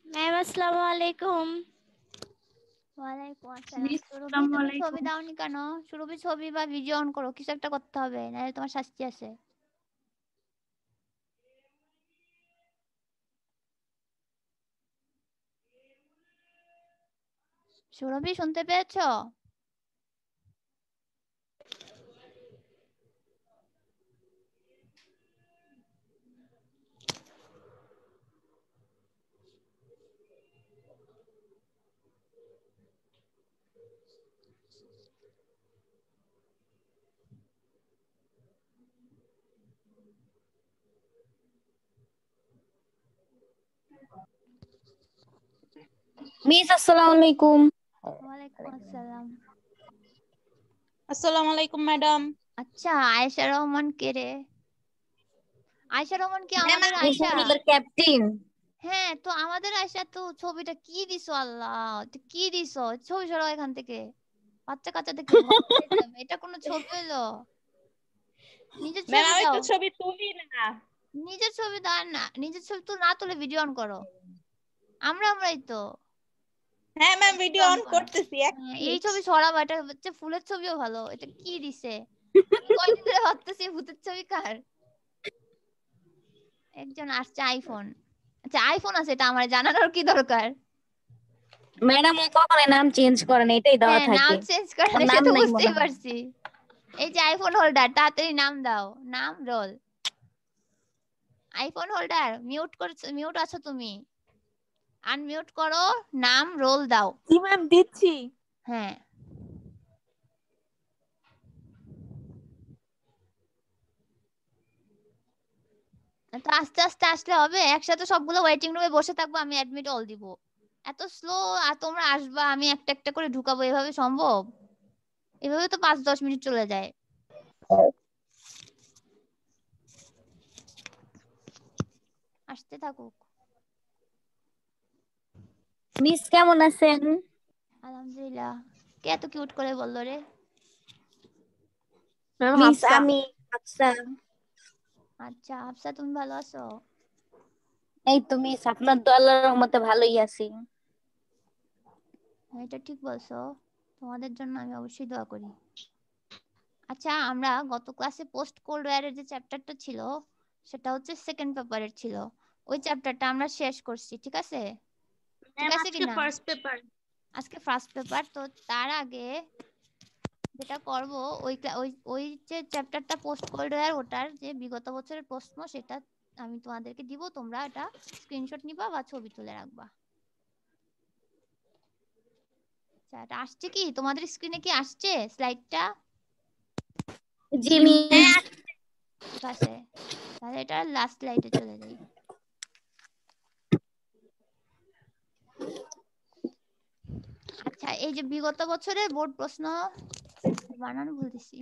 Ma'am আসসালামু আলাইকুম। ওয়ালাইকুম আসসালাম। মিস সুরভি আসসালামু তুমি ছবি আলাইকুম। দাওনি কেন? সুরভি ছবি বা ভিডিও অন করো, কিছু একটা করতে হবে, নাহলে তোমার শাস্তি আছে। সুরভি শুনতে পেয়েছো? মিস আসসালামু আলাইকুম। ওয়ালাইকুম আসসালাম। আসসালামু আলাইকুম ম্যাডাম। আচ্ছা, আয়েশা রহমান কে রে? আয়েশা রহমান কি ম্যাম আমাদের মিস আয়েশা? আমাদের ক্যাপ্টেন। হ্যাঁ, তো আমাদের আয়েশা তো। ছবিটা কি দিছো আল্লাহ, এটা কি দিছো? ছবি সরাও এখান থেকে। বাচ্চা কাচ্চা দেখলে ভয় পেয়ে যাবে। এটা কোনো ছবি হলো? নিজের ম্যাম ছবি আমি দাও। তো ছবি তুলি না। নিজের ছবি দাও না, নিজের ছবি তো না তুলে ভিডিও অন করো। আমরাই তো। হ্যাঁ ma'am video video on on করো। করতেছি, এক হ্যাঁ, এই মিনিট। ছবি সরাবো। এটা হচ্ছে ফুলের ছবিও ভালো। এটা কি দিছে? আমি কয়দিন ধরে ভাবতেছি ভূতের ছবি কার। একজন আসছে আইফোন। আচ্ছা, আইফোন আছে, এটা আমার জানানোর কি দরকার? ম্যাডাম ও কখনো নাম চেঞ্জ করে না, এটাই দেওয়া হ্যাঁ, নাম থাকে। চেঞ্জ করে ওর না, সে নাম তো নাই মনে বুঝতেই হয়। পারছি। এই যে আইফোন হোল্ডার, তাড়াতাড়ি নাম দাও। নাম রোল। আইফোন হোল্ডার, মিউট আছো তুমি। আনমিউট করো। নাম রোল দাও। জি ম্যাম দিচ্ছি। হ্যাঁ। তো আস্তে আস্তে আসলে হবে? একসাথে সবগুলো ওয়েটিং রুমে বসে থাকবো, আমি অ্যাডমিট অল দিব। এত স্লো? আর তোমরা আসবা, আমি একটা একটা করে ঢুকাবো, এভাবে সম্ভব? এভাবে তো 5-10 মিনিট চলে যায়। আসতে থাকুক। মিস কেমন আছেন? আলহামদুলিল্লাহ। কে এত কিউট করে বললো রে? Ma'am miss Hafsa. আমি আচ্ছা। আচ্ছা, আফসা তুমি ভালো আছো? এই তো মিস, আপনার তো আল্লাহর রহমতে ভালোই আছি। হ্যাঁ, এটা ঠিক বলছো। তোমাদের জন্য আমি অবশ্যই দোয়া করি। আচ্ছা, আমরা গত ক্লাসে পোস্ট কোল্ড ওয়্যারের যে চ্যাপ্টারটা ছিল, সেটা হচ্ছে সেকেন্ড পেপারের ছিল। ওই চ্যাপ্টারটা আমরা শেষ করছি, ঠিক আছে? ঠিক ম্যাম আছে আজকে কিনা? First paper. আজকে ফার্স্ট পেপার তো। তার আগে যেটা করব, ওই যে চ্যাপ্টারটা পোস্ট কোল্ড ওয়্যার, ওটার যে বিগত বছরের প্রশ্ন, সেটা আমি তোমাদেরকে দিব। তোমরা এটা স্ক্রিনশট নিবা বা ছবি তুলে রাখবা। আচ্ছা, এটা আসছে কি তোমাদের স্ক্রিনে? কি আসছে স্লাইডটা? জি মিস। ঠিক আছে, তাহলে এটা লাস্ট স্লাইডে চলে যাই। আচ্ছা, এই যে বিগত বছরের বোর্ড প্রশ্ন, বানানো ভুলতেছি।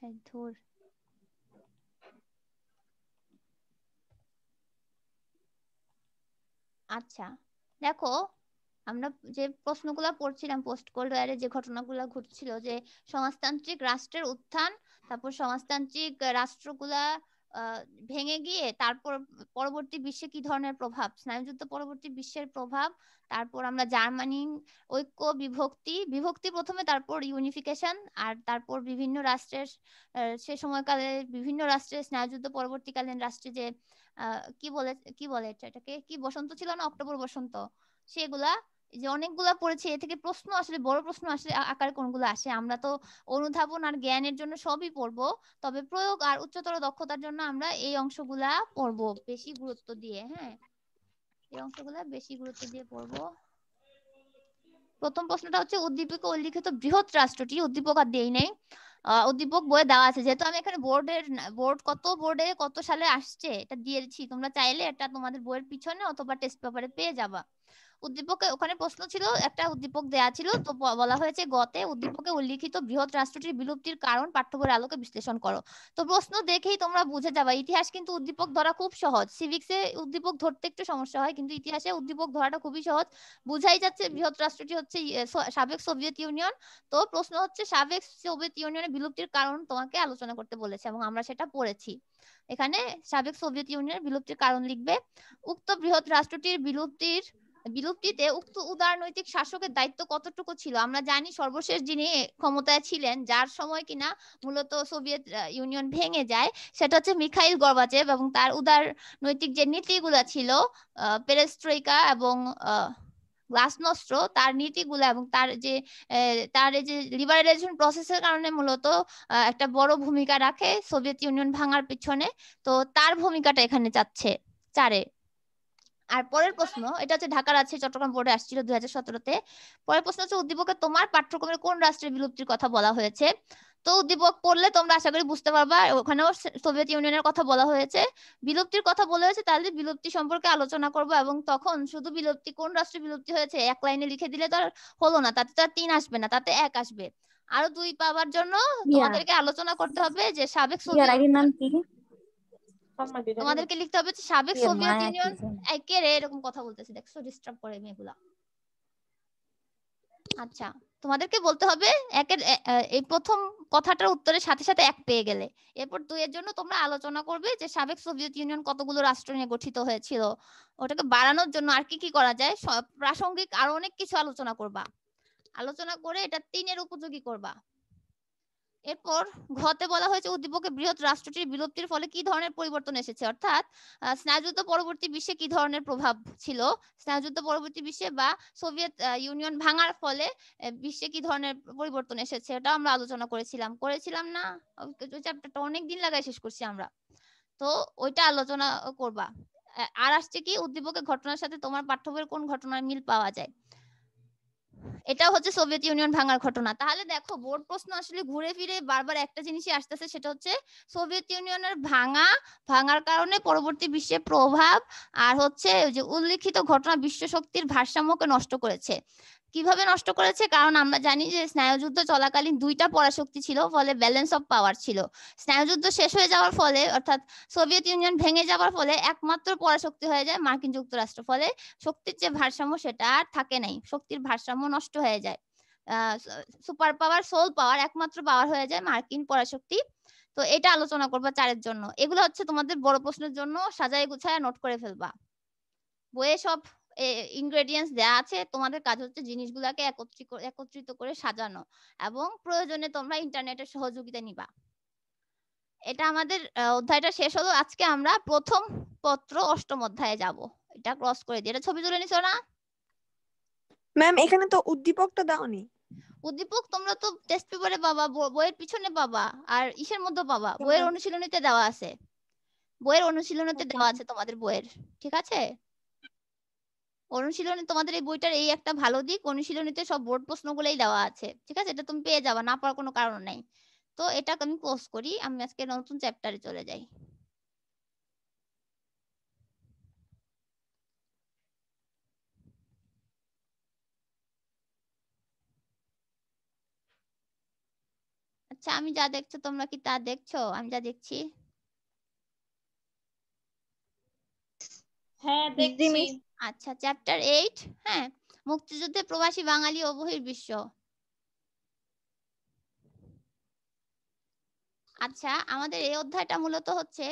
এই ধুর। আচ্ছা, দেখো, আমরা যে প্রশ্নগুলো পড়ছিলাম, পোস্ট কোল্ড ওয়ারে যে ঘটনাগুলো ঘটছিল, যে সমাজতান্ত্রিক রাষ্ট্রের উত্থান, তারপর সমাজতান্ত্রিক রাষ্ট্রগুলা আহ, ভেঙে গিয়ে তারপর পরবর্তী বিশ্বে কি ধরনের প্রভাব, স্নায়ুযুদ্ধ পরবর্তী বিশ্বের প্রভাব, তারপর আমরা জার্মানি ঐক্য, বিভক্তি বিভক্তি প্রথমে, তারপর ইউনিফিকেশন, আর তারপর বিভিন্ন রাষ্ট্রের সে সময়কালে বিভিন্ন রাষ্ট্রের স্নায়ুযুদ্ধ পরবর্তীকালীন রাষ্ট্রে যে কি বলে এটাকে, কি বসন্ত ছিল না, অক্টোবর বসন্ত, সেগুলা, যে অনেকগুলা পড়েছে। এ থেকে প্রশ্ন আসলে, বড় প্রশ্ন আসলে আকারে কোনগুলো আসে, আমরা তো অনুধাবন আর জ্ঞানের জন্য সবই পড়বো, তবে প্রয়োগ আর উচ্চতর দক্ষতার জন্য আমরা এই অংশগুলা পড়বো বেশি গুরুত্ব দিয়ে। হ্যাঁ, এই অংশগুলা বেশি গুরুত্ব দিয়ে পড়বো। প্রথম প্রশ্নটা হচ্ছে, উদ্দীপকে উল্লিখিত বৃহৎ রাষ্ট্রটি, উদ্দীপক আর দেই নেই, উদ্দীপক বইয়ে দেওয়া আছে, যেহেতু আমি এখানে বোর্ডে কত সালে আসছে এটা দিয়েছি, তোমরা চাইলে এটা তোমাদের বইয়ের পিছনে অথবা টেস্ট পেপারে পেয়ে যাবা। উদ্দীপকে ওখানে প্রশ্ন ছিল, একটা উদ্দীপক দেয়া ছিল, তো বলা হয়েছে গতে উদ্দীপকে উল্লিখিত বৃহৎ রাষ্ট্রটির বিলুপ্তির কারণ পাঠ্যবইয়ের আলোকে বিশ্লেষণ করো। তো প্রশ্ন দেখেই তোমরা বুঝে যাবা, ইতিহাস কিন্তু উদ্দীপক ধরা খুব সহজ, সিভিক্সে উদ্দীপক ধরতে একটু সমস্যা হয়, কিন্তু ইতিহাসে উদ্দীপক ধরাটা খুবই সহজ। বুঝাই যাচ্ছে বৃহৎ রাষ্ট্রটি হচ্ছে সাবেক সোভিয়েত ইউনিয়ন। তো প্রশ্ন হচ্ছে সাবেক সোভিয়েত ইউনিয়নের বিলুপ্তির কারণ তোমাকে আলোচনা করতে বলেছে এবং আমরা সেটা পড়েছি। এখানে সাবেক সোভিয়েত ইউনিয়নের বিলুপ্তির কারণ লিখবে। উক্ত বৃহৎ রাষ্ট্রটির বিলুপ্তিতে উক্ত উদারনৈতিক শাসকের দায়িত্ব কতটুকু ছিল? আমরা জানি সর্বশেষ যিনি ক্ষমতায় ছিলেন, যার সময় কিনা মূলত সোভিয়েত ইউনিয়ন ভেঙে যায়, সেটা হচ্ছে মিখাইল গর্বাচেভ, এবং তার উদারনৈতিক যে নীতিগুলো ছিল পেরেস্ট্রোইকা এবং গ্লাসনস্ট্র, তার নীতিগুলো এবং তার এই যে লিবারালাইজেশন প্রসেসের কারণে মূলত একটা বড় ভূমিকা রাখে সোভিয়েত ইউনিয়ন ভাঙার পিছনে। তো তার ভূমিকাটা এখানে যাচ্ছে 4-এ। আর পরের প্রশ্ন, এটা হচ্ছে ঢাকা রাজশাহী চট্টগ্রাম বোর্ডে আসছিল 2017-তে। পরের প্রশ্ন হচ্ছে উদ্দীপকে তোমার পাঠ্যক্রমের কোন রাষ্ট্রের বিলুপ্তির কথা বলা হয়েছে? তো উদ্দীপক পড়লে তোমরা আশা করি বুঝতে পারবা, ওখানেও সোভিয়েত ইউনিয়নের কথা বলা হয়েছে, বিলুপ্তির কথা বলা হয়েছে, তাহলে বিলুপ্তি সম্পর্কে আলোচনা করবো। এবং তখন শুধু বিলুপ্তি, কোন রাষ্ট্রের বিলুপ্তি হয়েছে এক লাইনে লিখে দিলে তো আর হলো না, তাতে তো আর 3 আসবে না, তাতে 1 আসবে। আরো 2 পাওয়ার জন্য তোমাদেরকে আলোচনা করতে হবে যে সাবেক সোভিয়েত, নাম কি? তোমাদেরকে লিখতে হবে যে সাবেক সোভিয়েত ইউনিয়ন। কে রে এরকম কথা বলতেছে, দেখছো ডিস্টার্ব করে মেয়েগুলা। আচ্ছা, তোমাদেরকে বলতে হবে এই প্রথম কথাটার উত্তরের সাথে সাথে 1 পেয়ে গেলে, এরপর 2 এর জন্য তোমরা আলোচনা করবে যে সাবেক সোভিয়েত ইউনিয়ন কতগুলো রাষ্ট্র নিয়ে গঠিত হয়েছিল, ওটাকে বাড়ানোর জন্য আর কি কি করা যায়, প্রাসঙ্গিক আরো অনেক কিছু আলোচনা করবা। আলোচনা করে এটা 3 এর উপযোগী করবা। এরপর ঘতে বলা হয়েছে উদ্দীপকে বৃহৎ রাষ্ট্রটির বিলুপ্তির ফলে কি ধরনের পরিবর্তন এসেছে, অর্থাৎ স্নায়ুযুদ্ধ পরবর্তী বিশ্বে কি ধরনের প্রভাব ছিল, স্নায়ুযুদ্ধ পরবর্তী বিশ্বে বা সোভিয়েত ইউনিয়ন ভাঙার ফলে বিশ্বে কি ধরনের পরিবর্তন এসেছে, এটা আমরা আলোচনা করেছিলাম না? ওই চ্যাপ্টারটা অনেক দিন লাগায় শেষ করছি আমরা, তো ওইটা আলোচনা করবা। আর আসছে কি, উদ্দীপকের ঘটনার সাথে তোমার পাঠ্য বইয়ের কোন ঘটনার মিল পাওয়া যায়? এটা হচ্ছে সোভিয়েত ইউনিয়ন ভাঙার ঘটনা। তাহলে দেখো বোর্ড প্রশ্ন আসলে ঘুরে ফিরে বারবার একটা জিনিসই আসতেছে, সেটা হচ্ছে সোভিয়েত ইউনিয়নের ভাঙার কারণে পরবর্তী বিশ্বে প্রভাব, আর হচ্ছে যে উল্লিখিত ঘটনা বিশ্ব শক্তির ভারসাম্যকে নষ্ট করেছে। কিভাবে নষ্ট করেছে? কারণ আমরা জানি যে স্নায়ুযুদ্ধ চলাকালীন 2টা পরাশক্তি ছিল, ফলে ব্যালেন্স অফ পাওয়ার ছিল। স্নায়ুযুদ্ধ শেষ হয়ে যাওয়ার ফলে, অর্থাৎ সোভিয়েত ইউনিয়ন ভেঙে যাওয়ার ফলে একমাত্র পরাশক্তি হয়ে যায় মার্কিন যুক্তরাষ্ট্র, ফলে শক্তির যে ভারসাম্য সেটা আর থাকে নাই, শক্তির ভারসাম্য নষ্ট হয়ে যায়। সুপার পাওয়ার, সোল পাওয়ার, একমাত্র পাওয়ার হয়ে যায় মার্কিন পরাশক্তি। তো এটা আলোচনা করবা 4-এর জন্য। এগুলো হচ্ছে তোমাদের বড় প্রশ্নের জন্য সাজায় গুছায় নোট করে ফেলবা। বইয়ে সব ইনগ্রেডিয়েন্টস দেয়া আছে, তোমাদের কাজ হচ্ছে জিনিসগুলোকে একত্রিত করে সাজানো, এবং প্রয়োজনে তোমরা ইন্টারনেটের সহযোগিতা নিবা। এটা আমাদের অধ্যায়টা শেষ হলো। আজকে আমরা প্রথম পত্র 8ম অধ্যায়ে যাব। এটা ক্রস করে দিয়ে, এটা ছবি তুলে নিছো না ম্যাম? এখানে তো উদ্দীপকটা দাওনি। উদ্দীপক তোমরা তো টেস্ট পেপারে পাবা, বইয়ের পিছনে পাবা, আর ইসের মধ্যে পাবা, বইয়ের অনুশীলনীতে দেওয়া আছে, বইয়ের অনুশীলনীতে দেওয়া আছে তোমাদের বইয়ের, ঠিক আছে? অনুশীলনী তোমাদের এই বইটার এই একটা ভালো দিক, অনুশীলনীতে সব বোর্ড প্রশ্নগুলোই দেওয়া আছে, ঠিক আছে? এটা তুমি পেয়ে যাবা, না পাওয়ার কোনো কারণ নাই। তো এটা আমি ক্লোজ করি, আমি আজকে নতুন চ্যাপ্টারে চলে যাই। আচ্ছা, আমি যা দেখছো তোমরা কি তা দেখছো? আমি যা দেখছি। হ্যাঁ দেখছি। আচ্ছা, চ্যাপ্টার 8, হ্যাঁ, মুক্তিযুদ্ধে প্রবাসী বাঙালি ও বহির্বিশ্ব। আচ্ছা, আমাদের এই অধ্যায়টা মূলত হচ্ছে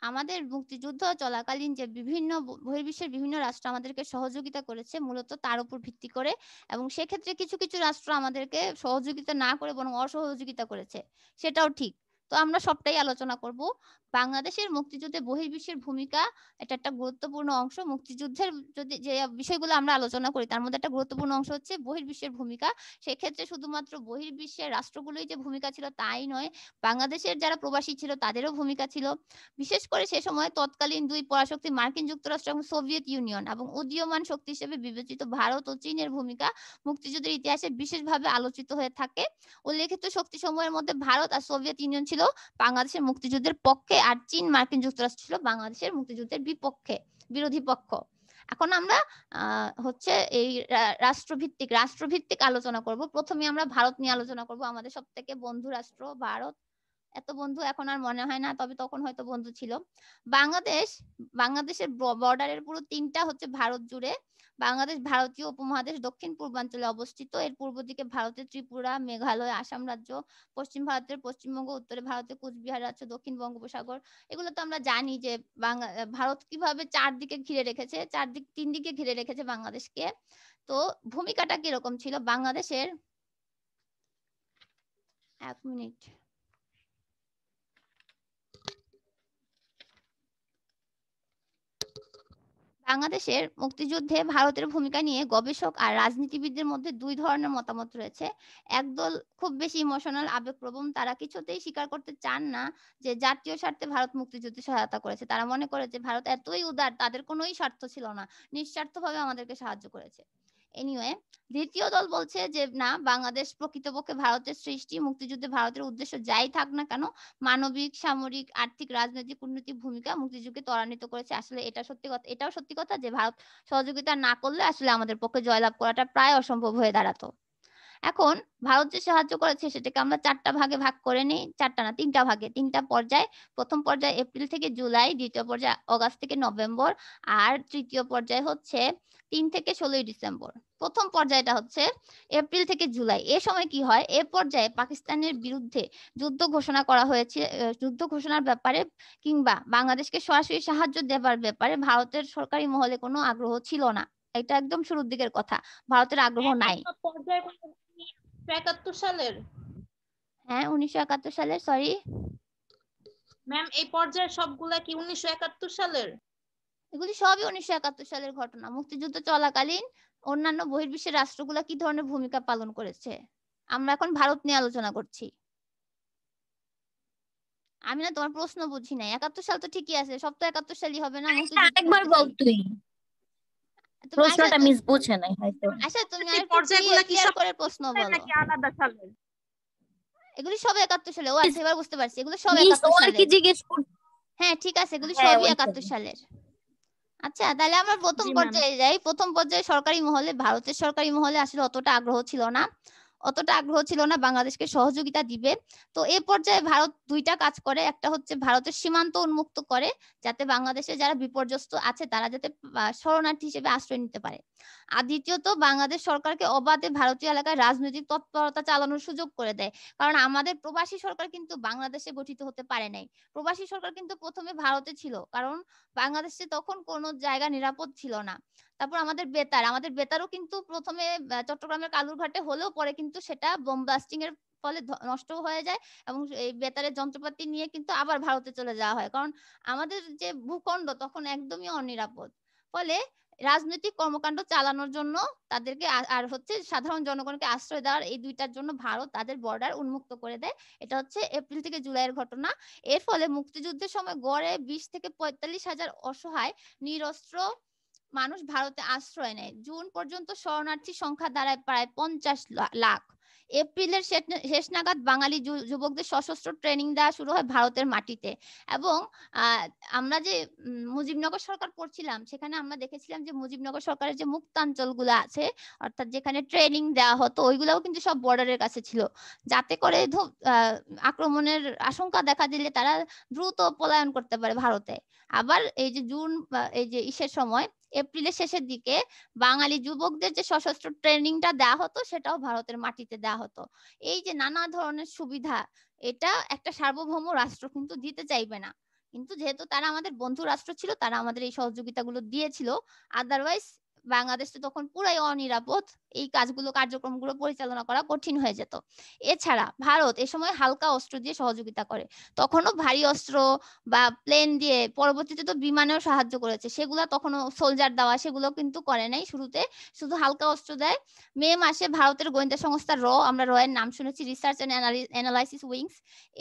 আমাদের মুক্তিযুদ্ধ চলাকালীন যে বিভিন্ন বহির্বিশ্বের বিভিন্ন রাষ্ট্র আমাদেরকে সহযোগিতা করেছে, মূলত তার উপর ভিত্তি করে, এবং সেক্ষেত্রে কিছু কিছু রাষ্ট্র আমাদেরকে সহযোগিতা না করে বরং অসহযোগিতা করেছে, সেটাও ঠিক। তো আমরা সবটাই আলোচনা করব। বাংলাদেশের মুক্তিযুদ্ধে বহির্বিশ্বের ভূমিকা, এটা একটা গুরুত্বপূর্ণ অংশ। মুক্তিযুদ্ধের যদি যে বিষয়গুলো আমরা আলোচনা করি তার মধ্যে একটা গুরুত্বপূর্ণ অংশ হচ্ছে বহির্বিশ্বের ভূমিকা। সেক্ষেত্রে শুধুমাত্র বহির্বিশ্বের রাষ্ট্রগুলোই যে ভূমিকা ছিল তাই নয়, বাংলাদেশের যারা প্রবাসী ছিল তাদেরও ভূমিকা ছিল। বিশেষ করে সে সময় তৎকালীন 2 পরাশক্তি মার্কিন যুক্তরাষ্ট্র এবং সোভিয়েত ইউনিয়ন, এবং উদীয়মান শক্তি হিসেবে বিবেচিত ভারত ও চীনের ভূমিকা মুক্তিযুদ্ধের ইতিহাসে বিশেষভাবে আলোচিত হয়ে থাকে। উল্লেখিত শক্তি সমূহের মধ্যে ভারত আর সোভিয়েত ইউনিয়ন ছিল বাংলাদেশের মুক্তিযুদ্ধের পক্ষে, আর চীন মার্কিন যুক্তরাষ্ট্র ছিল বাংলাদেশের মুক্তিযুদ্ধের বিরোধী পক্ষ। এখন আমরা হচ্ছে এই রাষ্ট্রভিত্তিক আলোচনা করব। প্রথমে আমরা ভারত নিয়ে আলোচনা করব, আমাদের সব থেকে বন্ধু রাষ্ট্র ভারত। এত বন্ধু এখন আর মনে হয় না, তবে তখন হয়তো বন্ধু ছিল। বাংলাদেশের বর্ডারের পুরো 3টা হচ্ছে ভারত জুড়ে। বাংলাদেশ ভারতীয় উপমহাদেশ দক্ষিণ পূর্বাঞ্চলে অবস্থিত। এর পূর্ব দিকে ভারতের ত্রিপুরা, মেঘালয়, আসাম রাজ্য, পশ্চিম ভারতের পশ্চিমবঙ্গ, উত্তরে ভারতের কোচবিহার রাজ্য, দক্ষিণ বঙ্গোপসাগর। এগুলো তো আমরা জানি যে ভারত কিভাবে চারদিকে ঘিরে রেখেছে, 3 দিকে ঘিরে রেখেছে বাংলাদেশকে। তো ভূমিকাটা কিরকম ছিল বাংলাদেশের? 1 মিনিট। বাংলাদেশের মুক্তিযুদ্ধে ভারতের ভূমিকা নিয়ে গবেষক আর রাজনীতিবিদদের মধ্যে 2 ধরনের মতামত রয়েছে। একদল খুব বেশি ইমোশনাল, আবেগপ্রবণ, তারা কিছুতেই স্বীকার করতে চান না যে জাতীয় স্বার্থে ভারত মুক্তিযুদ্ধে সহায়তা করেছে। তারা মনে করে যে ভারত এতই উদার, তাদের কোনোই স্বার্থ ছিল না, নিঃস্বার্থভাবে আমাদেরকে সাহায্য করেছে। এনিওয়ে, দ্বিতীয় দল বলছে যে না, বাংলাদেশ প্রকৃতপক্ষে ভারতের সৃষ্টি। মুক্তিযুদ্ধে ভারতের উদ্দেশ্য যাই থাক না কেন, মানবিক, সামরিক, আর্থিক, রাজনৈতিক, কূটনৈতিক ভূমিকা মুক্তিযুদ্ধকে ত্বরান্বিত করেছে। আসলে এটা সত্যি কথা, এটাও সত্যি কথা যে ভারত সহযোগিতা না করলে আসলে আমাদের পক্ষে জয়লাভ করাটা প্রায় অসম্ভব হয়ে দাঁড়াতো। এখন ভারত যে সাহায্য করেছে সেটাকে আমরা 4টা ভাগে ভাগ করে নিই। 4টা না, 3টা ভাগে, 3টা পর্যায়ে। প্রথম পর্যায়ে এপ্রিল থেকে জুলাই, দ্বিতীয় পর্যায়ে অগাস্ট থেকে নভেম্বর, আর তৃতীয় পর্যায়ে হচ্ছে 3 থেকে 16 ডিসেম্বর। প্রথম পর্যায়টা হচ্ছে এপ্রিল থেকে জুলাই। এ সময় কি হয়, এ পর্যায়ে পাকিস্তানের বিরুদ্ধে যুদ্ধ ঘোষণা করা হয়েছে। যুদ্ধ ঘোষণার ব্যাপারে কিংবা বাংলাদেশকে সরাসরি সাহায্য দেবার ব্যাপারে ভারতের সরকারি মহলে কোনো আগ্রহ ছিল না। এটা একদম শুরুর দিকের কথা, ভারতের আগ্রহ নাই। 1971 সালের? হ্যাঁ, 1971 সালের, সরি ম্যাম, এই পর্যায়ের সবগুলা কি 1971 সালের? এগুলি সবই 1971 সালের ঘটনা। মুক্তিযুদ্ধ চলাকালীন অন্যান্য বহির্বিশ্বের রাষ্ট্রগুলা কি ধরনের ভূমিকা পালন করেছে। আমরা এখন ভারত নিয়ে আলোচনা করছি। আমি না তোমার প্রশ্ন বুঝি নাই। 71 সাল তো ঠিকই আছে, সব তো 71 সালই হবে না। আরেকবার বল তুই, প্রশ্নটা মিস বুঝে নাই হয়তো। আচ্ছা, তুমি এই আরেকটু পর্যায়গুলা কি ক্লিয়ার সব করে প্রশ্ন বলো। নাকি আলাদা সালের? এগুলি সব 71 সালে। ও আচ্ছা, এবার বুঝতে পারছি, এগুলো সব মিস 71 ওর কি সালের। জিজ্ঞেস কর। হ্যাঁ ঠিক আছে, এগুলি হ্যাঁ, সবই ওইটাই। 71 সালের। আচ্ছা, তাহলে আমরা প্রথম জি ম্যাম। পর্যায়ে যাই। প্রথম পর্যায়ে সরকারি মহলে, ভারতের সরকারি মহলে আসলে অতটা আগ্রহ ছিল না বাংলাদেশকে সহযোগিতা দিবে। তো এই পর্যায়ে ভারত 2টা কাজ করে। একটা হচ্ছে ভারতের সীমান্ত উন্মুক্ত করে, যাতে বাংলাদেশে যারা বিপর্যস্ত আছে তারা যাতে শরণার্থী হিসেবে আশ্রয় নিতে পারে। আর দ্বিতীয়ত, বাংলাদেশ সরকারকে অবাধে ভারতীয় এলাকায় রাজনৈতিক তৎপরতা চালানোর সুযোগ করে দেয়। কারণ আমাদের প্রবাসী সরকার কিন্তু বাংলাদেশে গঠিত হতে পারে নাই। প্রবাসী সরকার কিন্তু প্রথমে ভারতে ছিল, কারণ বাংলাদেশে তখন কোনো জায়গা নিরাপদ ছিল না। তারপর আমাদের বেতারও কিন্তু প্রথমে চট্টগ্রামের কালুরঘাটে হলেও পরে কিন্তু সেটা বোম ব্লাস্টিং এর ফলে নষ্ট হয়ে যায়, এবং এই বেতারের যন্ত্রপাতি নিয়ে কিন্তু আবার ভারতে চলে যাওয়া হয়। কারণ আমাদের যে ভূখণ্ড তখন একদমই অনিরাপদ। ফলে রাজনৈতিক কর্মকাণ্ড চালানোর জন্য তাদেরকে আর হচ্ছে সাধারণ জনগণকে আশ্রয় দেওয়ার, এই 2টার জন্য ভারত তাদের বর্ডার উন্মুক্ত করে দেয়। এটা হচ্ছে এপ্রিল থেকে জুলাইয়ের ঘটনা। এর ফলে মুক্তিযুদ্ধের সময় গড়ে 20 থেকে 45 হাজার অসহায় নিরস্ত্র মানুষ ভারতে আশ্রয় নেয়। জুন পর্যন্ত শরণার্থীর সংখ্যা দাঁড়ায় প্রায় 50 লাখ। এপ্রিলের শেষ নাগাদ বাঙালি যুবকদের সশস্ত্র ট্রেনিং দেওয়া শুরু হয় ভারতের মাটিতে। এবং আমরা যে মুজিবনগর সরকার পড়ছিলাম, সেখানে আমরা দেখেছিলাম যে মুজিবনগর সরকারের যে মুক্তাঞ্চলগুলো আছে, অর্থাৎ যেখানে ট্রেনিং দেওয়া হতো, ওইগুলোও কিন্তু সব বর্ডারের কাছে ছিল, যাতে করে আক্রমণের আশঙ্কা দেখা দিলে তারা দ্রুত পলায়ন করতে পারে ভারতে। আবার এই যে এই যে ইসের সময়, এপ্রিলের শেষের দিকে বাঙালি যুবকদের যে সশস্ত্র ট্রেনিংটা দেওয়া হতো, সেটাও ভারতের মাটিতে দেওয়া হতো। এই যে নানা ধরনের সুবিধা, এটা একটা সার্বভৌম রাষ্ট্র কিন্তু দিতে চাইবে না, কিন্তু যেহেতু তারা আমাদের বন্ধু রাষ্ট্র ছিল, তারা আমাদের এই সহযোগিতাগুলো দিয়েছিল। আদারওয়াইজ বাংলাদেশ তো তখন পুরাই অনিরাপদ, এই কার্যক্রমগুলো পরিচালনা করা কঠিন হয়ে যেত। এছাড়া ভারত এ সময় হালকা অস্ত্র দিয়ে সহযোগিতা করে। তখনও ভারী অস্ত্র বা প্লেন দিয়ে, পরবর্তীতে তো বিমানেও সাহায্য করেছে, সেগুলো তখনও সোলজার দেওয়া সেগুলো কিন্তু করে নাই। শুরুতে শুধু হালকা অস্ত্র দেয়। মে মাসে ভারতের গোয়েন্দা সংস্থা আমরা এর নাম শুনেছি, রিসার্চ এন্ড অ্যানালাইসিস উইংস,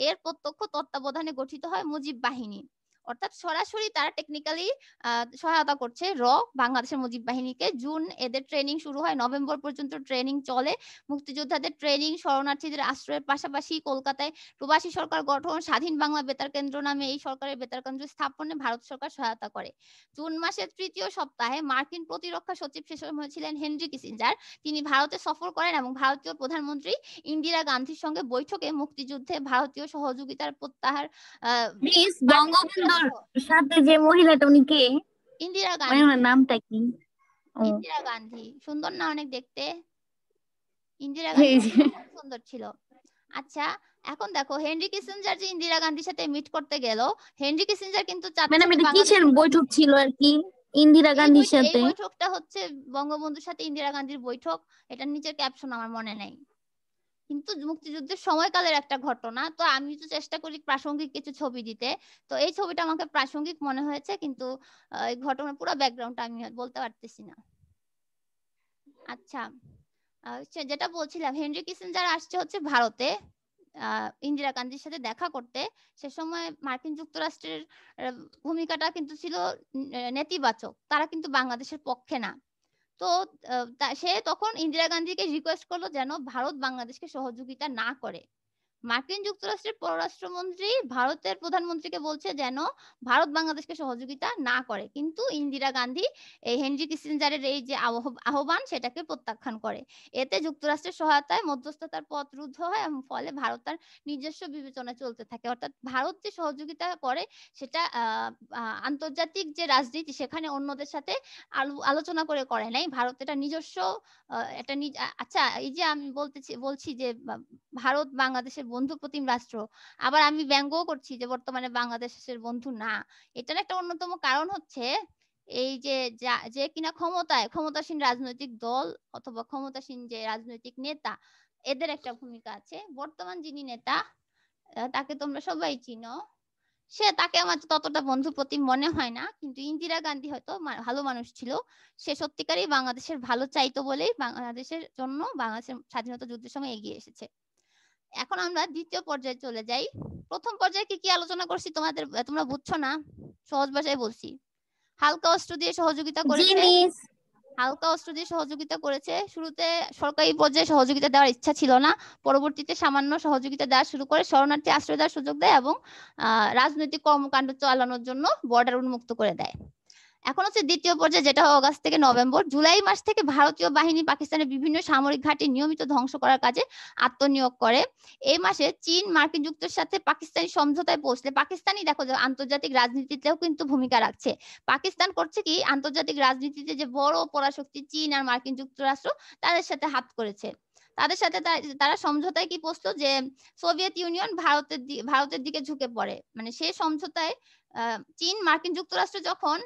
এর প্রত্যক্ষ তত্ত্বাবধানে গঠিত হয় মুজিব বাহিনী। অর্থাৎ সরাসরি তারা টেকনিক্যালি সহায়তা করছে বাংলাদেশের মুজিব বাহিনীকে। জুন এদের ট্রেনিং শুরু হয়, নভেম্বর পর্যন্ত ট্রেনিং চলে। মুক্তিযোদ্ধাদের ট্রেনিং, শরণার্থীদের আশ্রয়ের পাশাপাশি কলকাতায় প্রবাসী সরকার গঠন, স্বাধীন বাংলা বেতার কেন্দ্র নামে এই সরকারের বেতার কেন্দ্র স্থাপনে ভারত সরকার সহায়তা করে। জুন মাসের তৃতীয় সপ্তাহে মার্কিন প্রতিরক্ষা সচিব সে সময় ছিলেন হেনরি কিসিঞ্জার। তিনি ভারতে সফর করেন এবং ভারতীয় প্রধানমন্ত্রী ইন্দিরা গান্ধীর সঙ্গে বৈঠকে মুক্তিযুদ্ধে ভারতীয় সহযোগিতার প্রত্যাহার প্লিজ, বঙ্গবন্ধুর সাথে যে মহিলাটা উনি কে? ইন্দিরা মানে গান্ধী। ওনার নামটা কি? ও ইন্দিরা গান্ধী সুন্দর না অনেক দেখতে? ইন্দিরা এই গান্ধী যে, খুব সুন্দর ছিল। আচ্ছা, এখন দেখো হেনরি কিসিঞ্জার যে ইন্দিরা গান্ধীর সাথে মিট করতে গেল, হেনরি কিসিঞ্জার কিন্তু ম্যাডাম চাচ্ছিল এটা কিসের বাংলাদেশ। বৈঠক ছিল আর কি ইন্দিরা গান্ধীর এই সাথে? বৈঠকটা হচ্ছে বঙ্গবন্ধুর সাথে ইন্দিরা গান্ধীর বৈঠক। এটা নিচের ক্যাপশন আমার মনে নেই, কিন্তু মুক্তিযুদ্ধের সময়কালের একটা ঘটনা। তো আমি তো চেষ্টা করি প্রাসঙ্গিক কিছু ছবি দিতে, তো এই ছবিটা আমাকে প্রাসঙ্গিক মনে হয়েছে, কিন্তু এই ঘটনার পুরো ব্যাকগ্রাউন্ডটা আমি বলতে পারতেছি না। আচ্ছা, যেটা বলছিলাম, হেনরি কিসিঞ্জার আসছে হচ্ছে ভারতে ইন্দিরা গান্ধীর সাথে দেখা করতে। সে সময় মার্কিন যুক্তরাষ্ট্রের ভূমিকাটা কিন্তু ছিল নেতিবাচক, তারা কিন্তু বাংলাদেশের পক্ষে না। তো সে তখন ইন্দিরা গান্ধীকে রিকোয়েস্ট করলো যেন ভারত বাংলাদেশকে সহযোগিতা না করে। মার্কিন যুক্তরাষ্ট্রের পররাষ্ট্রমন্ত্রী ভারতের প্রধানমন্ত্রীকে বলছে যেন ভারত বাংলাদেশকে সহযোগিতা না করে, কিন্তু ইন্দিরা গান্ধী এই হেনরি কিসিঞ্জারের এই যে আহ্বান সেটাকে প্রত্যাখ্যান করে। এতে যুক্তরাষ্ট্রের সহায়তায় মধ্যস্থতার পথ রুদ্ধ হয় এবং ফলে ভারত তার নিজস্ব বিবেচনায় চলতে থাকে। অর্থাৎ ভারত যে সহযোগিতা করে সেটা আন্তর্জাতিক যে রাজনীতি সেখানে অন্যদের সাথে আলোচনা করে নাই, ভারত এটা নিজস্ব এটা আচ্ছা, এই যে আমি বলছি যে ভারত বাংলাদেশের বন্ধু প্রতিম রাষ্ট্র, আবার আমি ব্যঙ্গও করছি যে বর্তমানে বাংলাদেশের বন্ধু না। এটার একটা অন্যতম কারণ হচ্ছে এই যে যে কিনা ক্ষমতাসীন রাজনৈতিক দল অথবা ক্ষমতাসীন যে রাজনৈতিক নেতা, এদের একটা ভূমিকা আছে। বর্তমান যিনি নেতা তাকে তোমরা সবাই চিনো, তাকে আমার ততটা বন্ধু প্রতিম মনে হয় না, কিন্তু ইন্দিরা গান্ধী হয়তো ভালো মানুষ ছিল। সে সত্যিকারই বাংলাদেশের ভালো চাইতো বলেই বাংলাদেশের জন্য বাংলাদেশের স্বাধীনতা যুদ্ধের সময় এগিয়ে এসেছে। এখন আমরা দ্বিতীয় পর্যায়ে চলে যাই। প্রথম পর্যায়ে কি কি আলোচনা করছি তোমরা বুঝছো না? সহজ ভাষায় বলছি। হালকা অস্ত্র দিয়ে সহযোগিতা করেছে। হালকা অস্ত্র দিয়ে সহযোগিতা করেছে। শুরুতে সরকারি পর্যায়ে সহযোগিতা দেওয়ার ইচ্ছা ছিল না, পরবর্তীতে সামান্য সহযোগিতা দেওয়া শুরু করে, শরণার্থী আশ্রয় দেওয়ার সুযোগ দেয় এবং রাজনৈতিক কর্মকাণ্ড চালানোর জন্য বর্ডার উন্মুক্ত করে দেয়। এখন হচ্ছে দ্বিতীয় পর্যায়ে, যেটা অগাস্ট থেকে নভেম্বর। জুলাই মাস থেকে ভারতীয় বাহিনী পাকিস্তানের বিভিন্ন সামরিক ঘাঁটি নিয়মিত ধ্বংস করার কাজে আত্মনিয়োগ করে। এই মাসে চীন মার্কিন যুক্তরাষ্ট্রের সাথে পাকিস্তানি সমঝোতায় পৌঁছলে, পাকিস্তানি দেখো যে আন্তর্জাতিক রাজনীতিতেও কিন্তু ভূমিকা রাখছে। পাকিস্তান করছে কি, আন্তর্জাতিক রাজনীতিতে যে বড় পরাশক্তি চীন আর মার্কিন যুক্তরাষ্ট্র তাদের সাথে হাত করেছে। তাদের সাথে তারা সমঝোতায় কি পৌঁছলো যে সোভিয়েত ইউনিয়ন ভারতের দিকে ঝুঁকে পড়ে। মানে সেই সমঝোতায় চীন মার্কিন যুক্তরাষ্ট্র যখন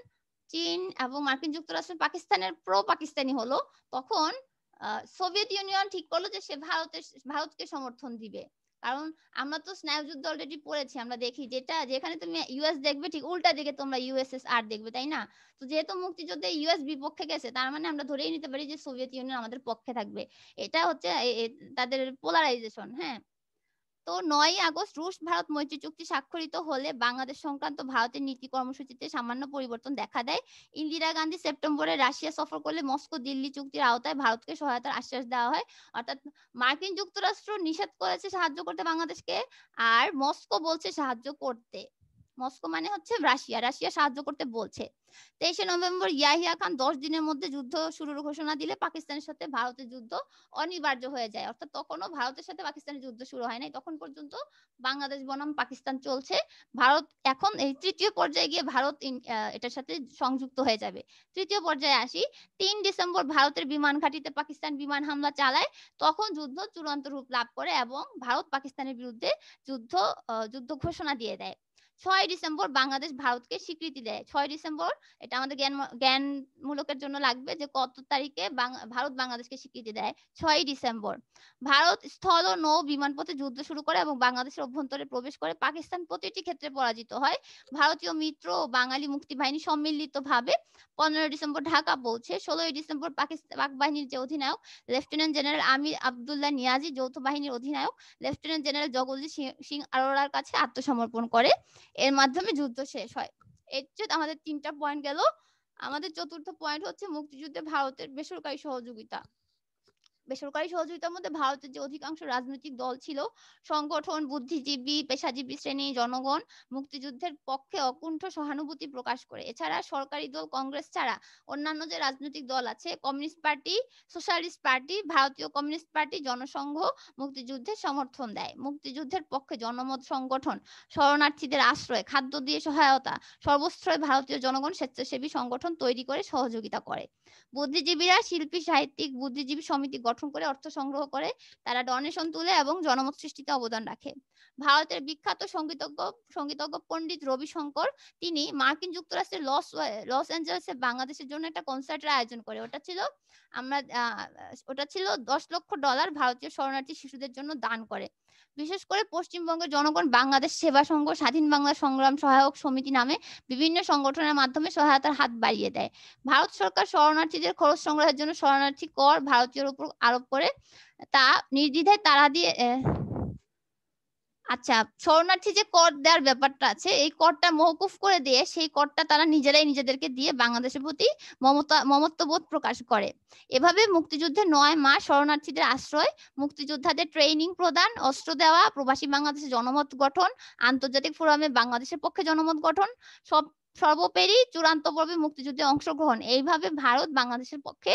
চীন এবং মার্কিন যুক্তরাষ্ট্র পাকিস্তানের পাকিস্তানি হলো, তখন সোভিয়েত ইউনিয়ন ঠিক করলো যে সে ভারতকে সমর্থন দিবে। কারণ আমরা তো স্নায়ুযুদ্ধ অলরেডি পড়েছি, আমরা দেখি যেখানে তুমি ইউএস দেখবে ঠিক উল্টা দিকে তোমরা ইউএসএসআর দেখবে, তাই না? তো যেহেতু মুক্তিযুদ্ধে ইউএস বিপক্ষে গেছে, তার মানে আমরা ধরেই নিতে পারি যে সোভিয়েত ইউনিয়ন আমাদের পক্ষে থাকবে। এটা হচ্ছে তাদের পোলারাইজেশন। হ্যাঁ, তো 9 আগস্ট রুশ ভারত মৈত্রী চুক্তি স্বাক্ষরিত হলে বাংলাদেশ সংক্রান্ত ভারতের নীতি কর্মসূচিতে সামান্য পরিবর্তন দেখা দেয়। ইন্দিরা গান্ধী সেপ্টেম্বরে রাশিয়া সফর করলে মস্কো দিল্লি চুক্তির আওতায় ভারতকে সহায়তার আশ্বাস দেওয়া হয়। অর্থাৎ মার্কিন যুক্তরাষ্ট্র নিষেধ করেছে সাহায্য করতে বাংলাদেশকে, আর মস্কো বলছে সাহায্য করতে। মস্কো মানে হচ্ছে রাশিয়া সাহায্য করতে বলছে। 23 নভেম্বর ইয়াহিয়া খান 10 দিনের মধ্যে যুদ্ধ শুরুর ঘোষণা দিলে পাকিস্তানের সাথে ভারতের যুদ্ধ অনিবার্য হয়ে যায়। অর্থাৎ তখনও ভারতের সাথে পাকিস্তানের যুদ্ধ শুরু হয় নাই, তখন পর্যন্ত বাংলাদেশ বনাম পাকিস্তান চলছে। ভারত এখন এই তৃতীয় পর্যায়ে গিয়ে ভারত এটার সাথে সংযুক্ত হয়ে যাবে। তৃতীয় পর্যায়ে আসি। 3 ডিসেম্বর ভারতের বিমান ঘাঁটিতে পাকিস্তান বিমান হামলা চালায়, তখন যুদ্ধ চূড়ান্ত রূপ লাভ করে এবং ভারত পাকিস্তানের বিরুদ্ধে যুদ্ধ ঘোষণা দিয়ে দেয়। 6 ডিসেম্বর বাংলাদেশ ভারতকে স্বীকৃতি দেয়। 6 ডিসেম্বর, এটা আমাদের জ্ঞানমূলকের জন্য লাগবে যে কত তারিখে ভারত বাংলাদেশকে স্বীকৃতি দেয়। 6 ডিসেম্বর ভারত স্থল ও নৌ বিমানপথে যুদ্ধ শুরু করে এবং বাংলাদেশের অভ্যন্তরে প্রবেশ করে। পাকিস্তান প্রতিটি ক্ষেত্রে পরাজিত হয়। ভারতীয় মিত্র ও বাঙালি মুক্তি বাহিনী সম্মিলিতভাবে 15 ডিসেম্বর ঢাকা পৌঁছে। 16 ডিসেম্বর পাক বাহিনীর যে অধিনায়ক লেফটেন্যান্ট জেনারেল আমির আব্দুল্লাহ নিয়াজি যৌথ বাহিনীর অধিনায়ক লেফটেন্যান্ট জেনারেল জগদীশ সিং আরোরার কাছে আত্মসমর্পণ করে। এর মাধ্যমে যুদ্ধ শেষ হয়। এর চেয়ে আমাদের 3টা পয়েন্ট গেল। আমাদের চতুর্থ পয়েন্ট হচ্ছে মুক্তিযুদ্ধে ভারতের বেসরকারি সহযোগিতা। বেসরকারি সহযোগিতার মধ্যে ভারতের যে অধিকাংশ রাজনৈতিক দল ছিল, সংগঠন, বুদ্ধিজীবী, পেশাজীবী শ্রেণী, জনগণ মুক্তিযুদ্ধের পক্ষে অকুণ্ঠ সহানুভূতি প্রকাশ করে। এছাড়া সরকারি দল কংগ্রেস ছাড়া অন্যান্য যে রাজনৈতিক দল আছে, কমিউনিস্ট পার্টি, সোশ্যালিস্ট পার্টি, ভারতীয় কমিউনিস্ট পার্টি, জনসংঘ মুক্তিযুদ্ধের সমর্থন দেয়। মুক্তিযুদ্ধের পক্ষে জনমত সংগঠন, শরণার্থীদের আশ্রয়, খাদ্য দিয়ে সহায়তা, সর্বস্তরের ভারতীয় জনগণ স্বেচ্ছাসেবী সংগঠন তৈরি করে সহযোগিতা করে। বুদ্ধিজীবীরা শিল্পী, সাহিত্যিক, বুদ্ধিজীবী সমিতি গঠন করে অর্থ সংগ্রহ করে, তারা ডোনেশন তুলে এবং জনমত সৃষ্টিতে অবদান রাখে। ভারতের বিখ্যাত সঙ্গীতজ্ঞ পণ্ডিত রবিশঙ্কর, তিনি মার্কিন যুক্তরাষ্ট্রের লস অ্যাঞ্জেলেসে বাংলাদেশের জন্য একটা কনসার্টের আয়োজন করে। ওটা ছিল $10 লক্ষ ভারতীয় শরণার্থী শিশুদের জন্য দান করে। বিশেষ করে পশ্চিমবঙ্গের জনগণ বাংলাদেশ সেবা সংঘ, স্বাধীন বাংলা সংগ্রাম সহায়ক সমিতি নামে বিভিন্ন সংগঠনের মাধ্যমে সহায়তার হাত বাড়িয়ে দেয়। ভারত সরকার শরণার্থীদের খরচ সংগ্রহের জন্য শরণার্থী কর ভারতীয়র উপর আরোপ করে, তা নির্দ্বিধায় তারা দিয়ে আচ্ছা, শরণার্থী যে কর দেওয়ার ব্যাপারটা আছে, এই করটা মওকুফ করে দিয়ে সেই করটা তারা নিজেরাই নিজেদেরকে দিয়ে বাংলাদেশের প্রতি মমত্ববোধ প্রকাশ করে। এভাবে মুক্তিযুদ্ধে 9 মাস শরণার্থীদের আশ্রয়, মুক্তিযোদ্ধাদের ট্রেনিং প্রদান, অস্ত্র দেওয়া, প্রবাসী বাংলাদেশের জনমত গঠন, আন্তর্জাতিক ফোরামে বাংলাদেশের পক্ষে জনমত গঠন, সর্বোপরি চূড়ান্ত পর্বে মুক্তিযুদ্ধে অংশগ্রহণ, এইভাবে ভারত বাংলাদেশের পক্ষে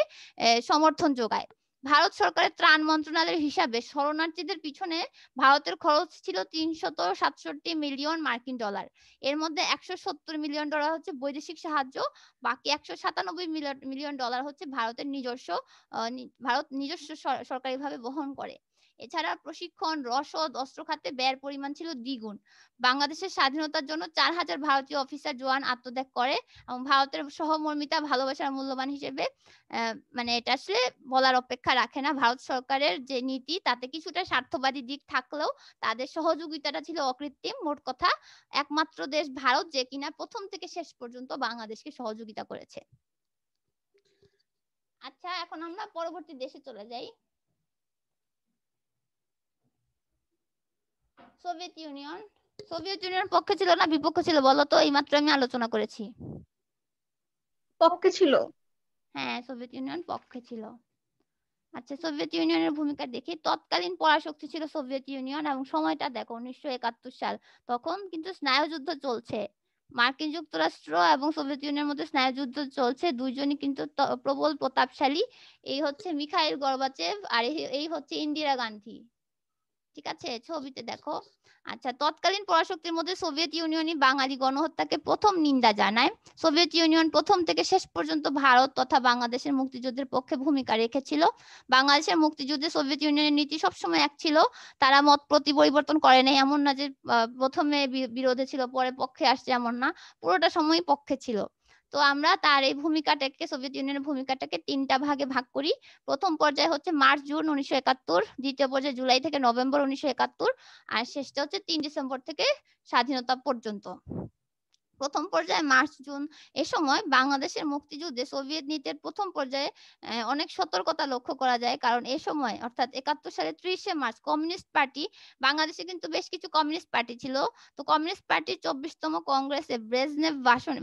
সমর্থন যোগায়। ভারত সরকারের ত্রাণ মন্ত্রণালয়ের হিসাবে শরণার্থীদের পিছনে ভারতের খরচ ছিল $367 মিলিয়ন মার্কিন ডলার। এর মধ্যে $170 মিলিয়ন হচ্ছে বৈদেশিক সাহায্য, বাকি $197 মিলিয়ন হচ্ছে ভারত নিজস্ব সরকারিভাবে বহন করে। এছাড়া প্রশিক্ষণ, রসদ, অস্ত্র খাতে ব্যয়ের পরিমাণ ছিল দ্বিগুণ। বাংলাদেশের স্বাধীনতার জন্য 4000 ভারতীয় অফিসার জওয়ান আত্মত্যাগ করে এবং ভারতের সহমর্মিতা ভালোবাসার মূল্যবান হিসেবে মানে এটা আসলে বলার অপেক্ষা রাখে না। ভারত সরকারের যে নীতি তাতে কিছুটা স্বার্থবাদী দিক থাকলেও তাদের সহযোগিতাটা ছিল অকৃত্রিম। মোট কথা একমাত্র দেশ ভারত যে কিনা প্রথম থেকে শেষ পর্যন্ত বাংলাদেশকে সহযোগিতা করেছে। আচ্ছা, এখন আমরা পরবর্তী দেশে চলে যাই। Soviet union. সোভিয়েত ইউনিয়ন পক্ষে ছিল না বিপক্ষে ছিল বলো তো? এইমাত্র আমি আলোচনা করেছি। পক্ষে ছিল। হ্যাঁ, সোভিয়েত ইউনিয়ন পক্ষে ছিল। আচ্ছা, সোভিয়েত ইউনিয়নের ভূমিকা দেখি। তৎকালীন পরাশক্তি ছিল সোভিয়েত ইউনিয়ন এবং সময়টা দেখো 1971 সাল। তখন কিন্তু স্নায়ুযুদ্ধ চলছে। মার্কিন যুক্তরাষ্ট্র এবং সোভিয়েত ইউনিয়নের মধ্যে স্নায়ুযুদ্ধ চলছে। দুইজনই কিন্তু প্রবল প্রতাপশালী। এই হচ্ছে মিখাইল গর্বাচেভ আর এই হচ্ছে ইন্দিরা গান্ধী। ঠিক আছে, ছবিতে দেখো। আচ্ছা, তৎকালীন পরাশক্তির মধ্যে সোভিয়েত ইউনিয়নই বাঙালি গণহত্যাকে প্রথম নিন্দা জানায়। সোভিয়েত ইউনিয়ন প্রথম থেকে শেষ পর্যন্ত ভারত তথা বাংলাদেশের মুক্তিযুদ্ধের পক্ষে ভূমিকা রেখেছিল। বাংলাদেশের মুক্তিযুদ্ধে সোভিয়েত ইউনিয়নের নীতি সবসময় এক ছিল। তারা মত প্রতি পরিবর্তন করে নাই, এমন না যে প্রথমে বিরোধে ছিল পরে পক্ষে আসছে, এমন না, পুরোটা সময়ই পক্ষে ছিল। তো আমরা তার এই ভূমিকাটাকে, সোভিয়েত ইউনিয়নের ভূমিকাটাকে 3টা ভাগে ভাগ করি। প্রথম পর্যায়ে হচ্ছে মার্চ-জুন 1971, দ্বিতীয় পর্যায়ে জুলাই থেকে নভেম্বর 1971, আর শেষটা হচ্ছে 3 ডিসেম্বর থেকে স্বাধীনতা পর্যন্ত। প্রথম পর্যায়ে মার্চ-জুন, এ সময় বাংলাদেশের মুক্তিযুদ্ধে সোভিয়েত নীতির প্রথম পর্যায়ে অনেক সতর্কতা লক্ষ্য করা যায়। কারণ এ সময় অর্থাৎ 71 সালে 30শে মার্চ কমিউনিস্ট পার্টি, বাংলাদেশে কিন্তু বেশ কিছু কমিউনিস্ট পার্টি ছিল, তো কমিউনিস্ট পার্টির 24তম কংগ্রেসে ব্রেজনেভ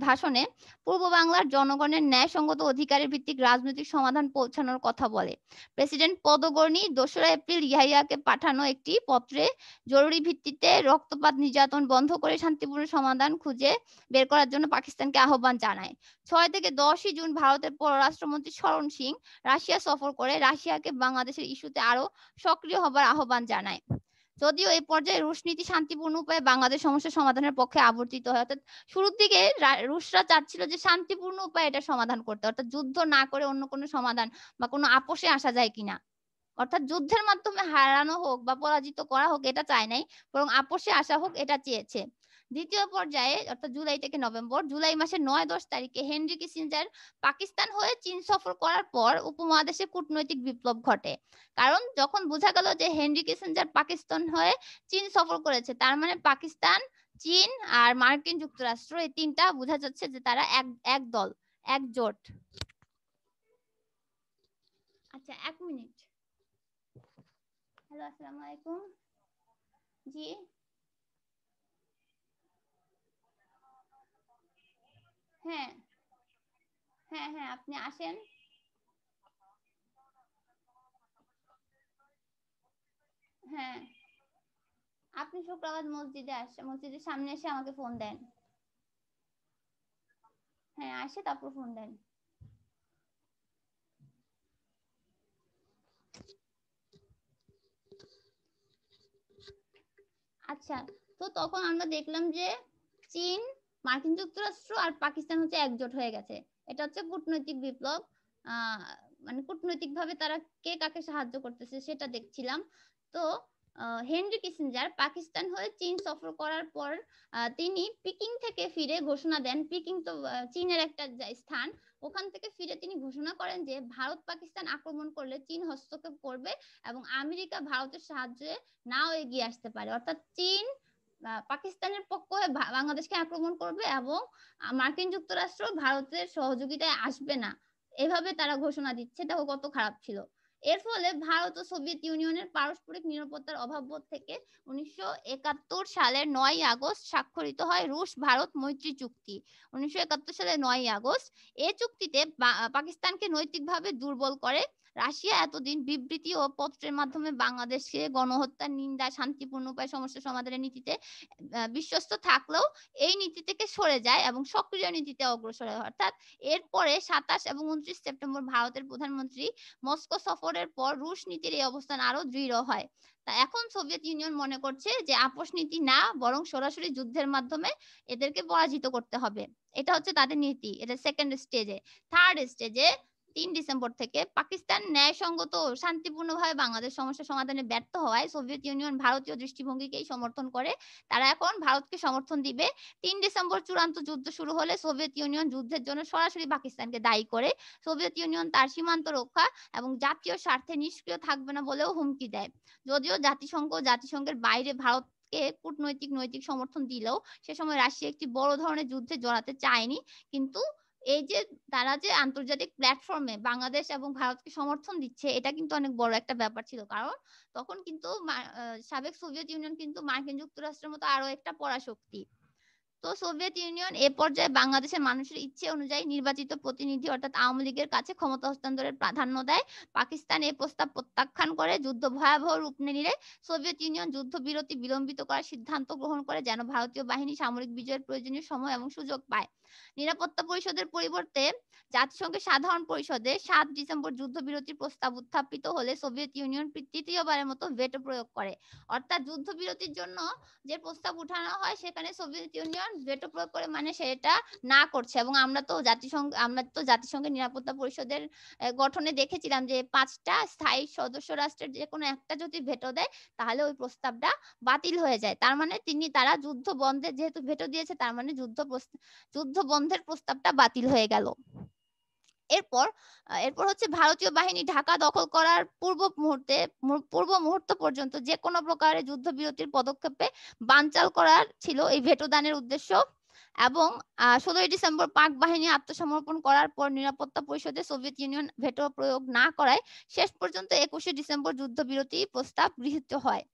ভাষণে পূর্ব বাংলার জনগণের ন্যায়সঙ্গত অধিকারের ভিত্তিক রাজনৈতিক সমাধান পৌঁছানোর কথা বলে। প্রেসিডেন্ট পদগর্নি 2রা এপ্রিল ইয়াহিয়াকে পাঠানো একটি পত্রে জরুরি ভিত্তিতে রক্তপাত নির্যাতন বন্ধ করে শান্তিপূর্ণ সমাধান খুঁজে বের করার জন্য পাকিস্তানকে আহ্বান জানায়। 6 থেকে 10ই জুন ভারতের পররাষ্ট্রমন্ত্রী শরণ সিং রাশিয়া সফর করে রাশিয়াকে বাংলাদেশের ইস্যুতে আরো সক্রিয় হবার আহ্বান জানায়। যদিও এই পর্যায়ে রুশ নীতি শান্তিপূর্ণ উপায়ে বাংলাদেশ সমস্যা সমাধানের পক্ষে আবর্তিত হয়। অর্থাৎ শুরুর দিকে রুশরা চাচ্ছিল যে শান্তিপূর্ণ উপায়ে এটা সমাধান করতে, অর্থাৎ যুদ্ধ না করে অন্য কোনো সমাধান বা কোনো আপোষে আসা যায় কিনা, অর্থাৎ যুদ্ধের মাধ্যমে হারানো হোক বা পরাজিত করা হোক এটা চায় নাই, বরং আপোষে আসা হোক এটা চেয়েছে। দ্বিতীয় পর্যায়ে অর্থাৎ জুলাই থেকে নভেম্বর, জুলাই মাসের 9-10 তারিখে হেনরি কিসিঞ্জার পাকিস্তান হয়ে চীন সফর করার পর উপমহাদেশে কূটনৈতিক বিপ্লব ঘটে। কারণ যখন বোঝা গেল যে হেনরি কিসিঞ্জার পাকিস্তান হয়ে চীন সফর করেছে, তার মানে পাকিস্তান, চীন আর মার্কিন যুক্তরাষ্ট্র, এই 3টা বোঝা যাচ্ছে যে তারা এক দল, একজোট। আচ্ছা, 1 মিনিট। হ্যালো, আসসালামু আলাইকুম। জি, হ্যাঁ হ্যাঁ হ্যাঁ আপনি আসেন। হ্যাঁ আপনি শুক্রবার মসজিদে আসেন, মসজিদের সামনে এসে আমাকে ফোন দেন। হ্যাঁ আসে তারপর ফোন দেন। আচ্ছা, তো তখন আমরা দেখলাম যে চীন, মার্কিন যুক্তরাষ্ট্র আর পাকিস্তান হচ্ছে একজোট হয়ে গেছে। এটা হচ্ছে কূটনৈতিক বিপ্লব। মানে কূটনৈতিক ভাবে তারা কে কাকে সাহায্য করতেছে সেটা দেখছিলাম। তো হেনরি কিসিঞ্জার পাকিস্তান হয়ে চীন সফর করার পর তিনি পিকিং থেকে ফিরে ঘোষণা দেন, পিকিং তো চীনের একটা স্থান, ওখান থেকে ফিরে তিনি ঘোষণা করেন যে ভারত পাকিস্তান আক্রমণ করলে চীন হস্তক্ষেপ করবে এবং আমেরিকা ভারতের সাহায্যে নাও এগিয়ে আসতে পারে। অর্থাৎ চীন পাকিস্তানের পক্ষ হয়ে বাংলাদেশকে আক্রমণ করবে এবং মার্কিন যুক্তরাষ্ট্র ভারতের সহযোগিতায় আসবে না, এভাবে তারা ঘোষণা দিচ্ছে। দেখো কত খারাপ ছিল। এর ফলে ভারত ও সোভিয়েত ইউনিয়নের পারস্পরিক নিরাপত্তার অভাববোধ থেকে 1971 সালের 9 আগস্ট স্বাক্ষরিত হয় রুশ ভারত মৈত্রী চুক্তি। 1971 সালের 9 আগস্ট এই চুক্তিতে পাকিস্তানকে নৈতিকভাবে দুর্বল করে। রাশিয়া এতদিন বিবৃতি ও পত্রের মাধ্যমে বাংলাদেশকে গণহত্যার নিন্দা, শান্তিপূর্ণ উপায়ে সমস্যা সমাধানের নীতিতে বিশ্বস্ত থাকলেও এই নীতি থেকে সরে যায় এবং সক্রিয় নীতিতে অগ্রসর হয়। অর্থাৎ এরপরে 27 এবং 29 সেপ্টেম্বর ভারতের প্রধানমন্ত্রী মস্কো সফরের পর রুশ নীতির এই অবস্থান আরো দৃঢ় হয়। তা এখন সোভিয়েত ইউনিয়ন মনে করছে যে আপোষ নীতি না, বরং সরাসরি যুদ্ধের মাধ্যমে এদেরকে পরাজিত করতে হবে। এটা হচ্ছে তাদের নীতি। এটা সেকেন্ড স্টেজে। থার্ড স্টেজে 3 ডিসেম্বর থেকে পাকিস্তান ন্যায়সঙ্গত ও শান্তিপূর্ণভাবে বাংলাদেশ সমস্যা সমাধানে ব্যর্থ হওয়ায় সোভিয়েত ইউনিয়ন ভারতীয় দৃষ্টিভঙ্গিকেই সমর্থন করে। তারা এখন ভারতকে সমর্থন দিবে। 3 ডিসেম্বর চূড়ান্ত যুদ্ধ শুরু হলে সোভিয়েত ইউনিয়ন যুদ্ধের জন্য সরাসরি পাকিস্তানকে দায়ী করে। সোভিয়েত ইউনিয়ন তার সীমান্ত রক্ষা এবং জাতীয় স্বার্থে নিষ্ক্রিয় থাকবে না বলেও হুমকি দেয়। যদিও জাতিসংঘের বাইরে ভারতকে কূটনৈতিক নৈতিক সমর্থন দিলেও সে সময় রাশিয়া একটি বড় ধরনের যুদ্ধে জড়াতে চায়নি। কিন্তু এই যে তারা যে আন্তর্জাতিক প্ল্যাটফর্মে বাংলাদেশ এবং ভারতকে সমর্থন দিচ্ছে, এটা কিন্তু অনেক বড় একটা ব্যাপার ছিল। কারণ তখন কিন্তু সাবেক সোভিয়েত ইউনিয়ন কিন্তু মার্কিন যুক্তরাষ্ট্রের মতো আরো একটা পরাশক্তি। তো সোভিয়েত ইউনিয়ন এ পর্যায়ে বাংলাদেশের মানুষের ইচ্ছে অনুযায়ী নির্বাচিত প্রতিনিধি অর্থাৎ আওয়ামী লীগের কাছে ক্ষমতা হস্তান্তরের প্রাধান্য দেয়। পাকিস্তান এই প্রস্তাব প্রত্যাখ্যান করে যুদ্ধ ভয়াবহ রূপ নিলে সোভিয়েত ইউনিয়ন যুদ্ধবিরতি বিলম্বিত করার সিদ্ধান্ত গ্রহণ করে যেন ভারতীয় বাহিনী সামরিক বিজয়ের প্রয়োজনীয় সময় এবং সুযোগ পায়। নিরাপত্তা পরিষদের পরিবর্তে জাতিসংঘের সাধারণ পরিষদে 7 ডিসেম্বর যুদ্ধবিরতির প্রস্তাব উত্থাপিত হলে সোভিয়েত ইউনিয়ন তৃতীয়বারের মতো ভেটো প্রয়োগ করে। অর্থাৎ যুদ্ধবিরতির জন্য যে প্রস্তাব উঠানো হয় সেখানে সোভিয়েত ইউনিয়ন ভেটো প্রয়োগ করে, মানে সেটা না করছে। এবং আমরা তো জাতিসংঘের নিরাপত্তা পরিষদের গঠনে দেখেছিলাম যে 5টা স্থায়ী সদস্য রাষ্ট্রের যে কোনো একটা যদি ভেটো দেয় তাহলে ওই প্রস্তাবটা বাতিল হয়ে যায়। তার মানে তারা যুদ্ধ বন্ধের যেহেতু ভেটো দিয়েছে, তার মানে যুদ্ধ বন্ধের প্রস্তাবটা বাতিল হয়ে গেল। এরপর হচ্ছে ভারতীয় বাহিনী ঢাকা দখল করার পূর্ব মুহূর্ত পর্যন্ত যে কোনো প্রকারের যুদ্ধবিরতির পদক্ষেপে বানচাল করার ছিল এই ভেটো দানের উদ্দেশ্য। এবং 16 ডিসেম্বর পাক বাহিনী আত্মসমর্পণ করার পর নিরাপত্তা পরিষদে সোভিয়েত ইউনিয়ন ভেটো প্রয়োগ না করায় শেষ পর্যন্ত 21 ডিসেম্বর যুদ্ধবিরতি প্রস্তাব গৃহীত হয়।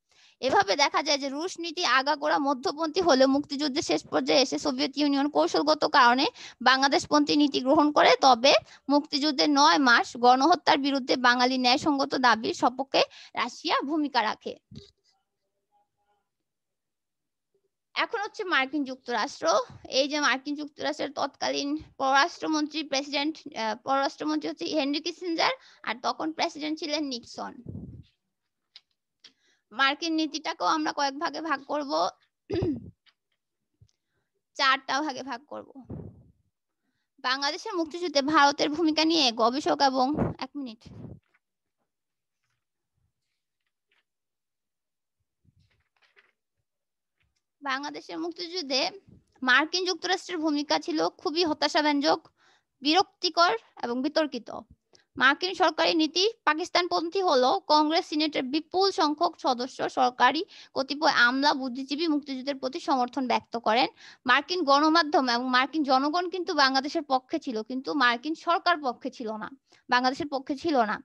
এভাবে দেখা যায় যে রুশ নীতি আগাগোড়া মধ্যপন্থী হলেও মুক্তিযুদ্ধের শেষ পর্যায়ে এসে সোভিয়েত ইউনিয়ন কৌশলগত কারণে বাংলাদেশপন্থী নীতি গ্রহণ করে। তবে মুক্তিযুদ্ধের 9 মাস গণহত্যার বিরুদ্ধে বাঙালি ন্যায়সঙ্গত দাবির সপক্ষে রাশিয়া ভূমিকা রাখে। এখন হচ্ছে মার্কিন যুক্তরাষ্ট্র। এই যে মার্কিন যুক্তরাষ্ট্রের তৎকালীন পররাষ্ট্রমন্ত্রী হচ্ছে হেনরি কিসিঞ্জার, আর তখন প্রেসিডেন্ট ছিলেন নিক্সন। মার্কিন নীতিটাকেও আমরা কয়েক ভাগে ভাগ করব, 4টা ভাগে ভাগ করব। বাংলাদেশের মুক্তিযুদ্ধে ভারতের ভূমিকা নিয়ে গবেষক এবং বাংলাদেশের মুক্তিযুদ্ধে মার্কিন যুক্তরাষ্ট্রের ভূমিকা ছিল খুবই হতাশাব্যঞ্জক, বিরক্তিকর এবং বিতর্কিত। মার্কিন সরকারি নীতি পাকিস্তানপন্থী হলেও কংগ্রেস সিনেটের বিপুল সংখ্যক সদস্য, সরকারি কতিপয় আমলা, বুদ্ধিজীবী মুক্তিযুদ্ধের প্রতি সমর্থন ব্যক্ত করেন। মার্কিন গণমাধ্যম এবং মার্কিন জনগণ কিন্তু বাংলাদেশের পক্ষে ছিল, কিন্তু মার্কিন সরকার পক্ষে ছিল না, বাংলাদেশের পক্ষে ছিল না।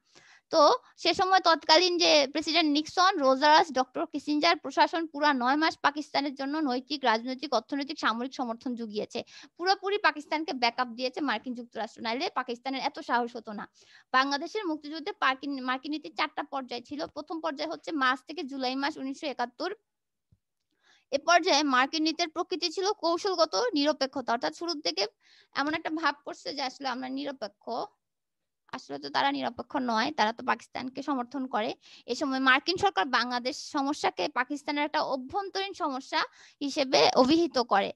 তো সে সময় তৎকালীন যে প্রেসিডেন্ট নিক্সন, রোজারাস, ডক্টর কিসিঞ্জার প্রশাসন পুরা 9 মাস পাকিস্তানের জন্য নৈতিক, রাজনৈতিক, অর্থনৈতিক, সামরিক সমর্থন জুগিয়েছে। পুরোপুরি পাকিস্তানকে ব্যাকআপ দিয়েছে মার্কিন যুক্তরাষ্ট্র, নাইলে পাকিস্তানের এত সাহস হতো না। বাংলাদেশের মুক্তিযুদ্ধে মার্কিন নীতির 4টা পর্যায় ছিল। প্রথম পর্যায় হচ্ছে মার্চ থেকে জুলাই মাস 1971। এ পর্যায়ে মার্কিন নীতির প্রকৃতি ছিল কৌশলগত নিরপেক্ষতা, অর্থাৎ শুরু থেকে এমন একটা ভাব করছে যে আসলে আমরা নিরপেক্ষ, আসলে তো তারা নিরপেক্ষ নয়, তারা তো পাকিস্তানকে সমর্থন করে। এ সময় মার্কিন সরকার বাংলাদেশ সমস্যাকে পাকিস্তানের একটা অভ্যন্তরীণ সমস্যা হিসেবে অভিহিত করে।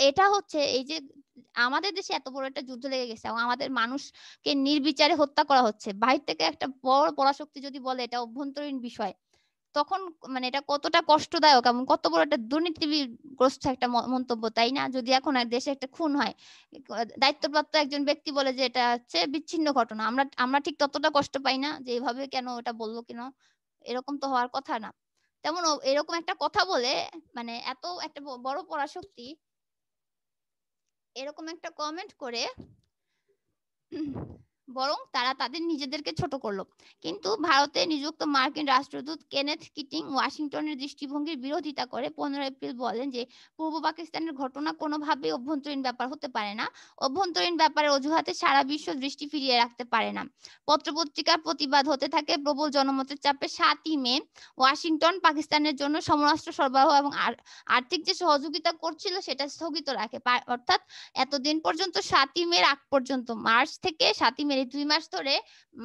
এটা হচ্ছে এই যে আমাদের দেশে এত বড় একটা যুদ্ধ লেগে গেছে এবং আমাদের মানুষকে নির্বিচারে হত্যা করা হচ্ছে, বাইরে থেকে একটা বড় পরাশক্তি যদি বলে এটা অভ্যন্তরীণ বিষয়, তখন মানে এটা কতটা কষ্টদায়ক এবং কত বড় একটা দুর্নীতিগ্রস্ত একটা মন্তব্য, তাই না? যদি এখন দেশে একটা খুন হয়, দায়িত্বপ্রাপ্ত একজন ব্যক্তি বলে যে এটা হচ্ছে বিচ্ছিন্ন ঘটনা, আমরা ঠিক ততটা কষ্ট পাই না যে এভাবে কেন এটা বললো, কেন এরকম তো হওয়ার কথা না। তেমন এরকম একটা কথা বলে মানে এত একটা বড় পরাশক্তি এরকম একটা কমেন্ট করে বরং তারা তাদের নিজেদেরকে ছোট করলো। কিন্তু ভারতে নিযুক্ত মার্কিন রাষ্ট্রদূত কেনেথ কিটিং ওয়াশিংটনের দৃষ্টিভঙ্গির বিরোধিতা করে 15 এপ্রিল বলেন যে পূর্ব পাকিস্তানের ঘটনা কোনোভাবেই অভ্যন্তরীণ ব্যাপার হতে পারে না, অভ্যন্তরীণ ব্যাপারের অজুহাতে সারা বিশ্ব দৃষ্টি ফিরিয়ে রাখতে পারে না। পত্রপত্রিকার প্রতিবাদ হতে থাকে, প্রবল জনমতের চাপে 7ই মে ওয়াশিংটন পাকিস্তানের জন্য সমরাস্ত্র সরবরাহ এবং আর্থিক যে সহযোগিতা করছিল সেটা স্থগিত রাখে। অর্থাৎ এতদিন পর্যন্ত 7ই মে আগ পর্যন্ত, মার্চ থেকে 7ই মে 2 মাস ধরে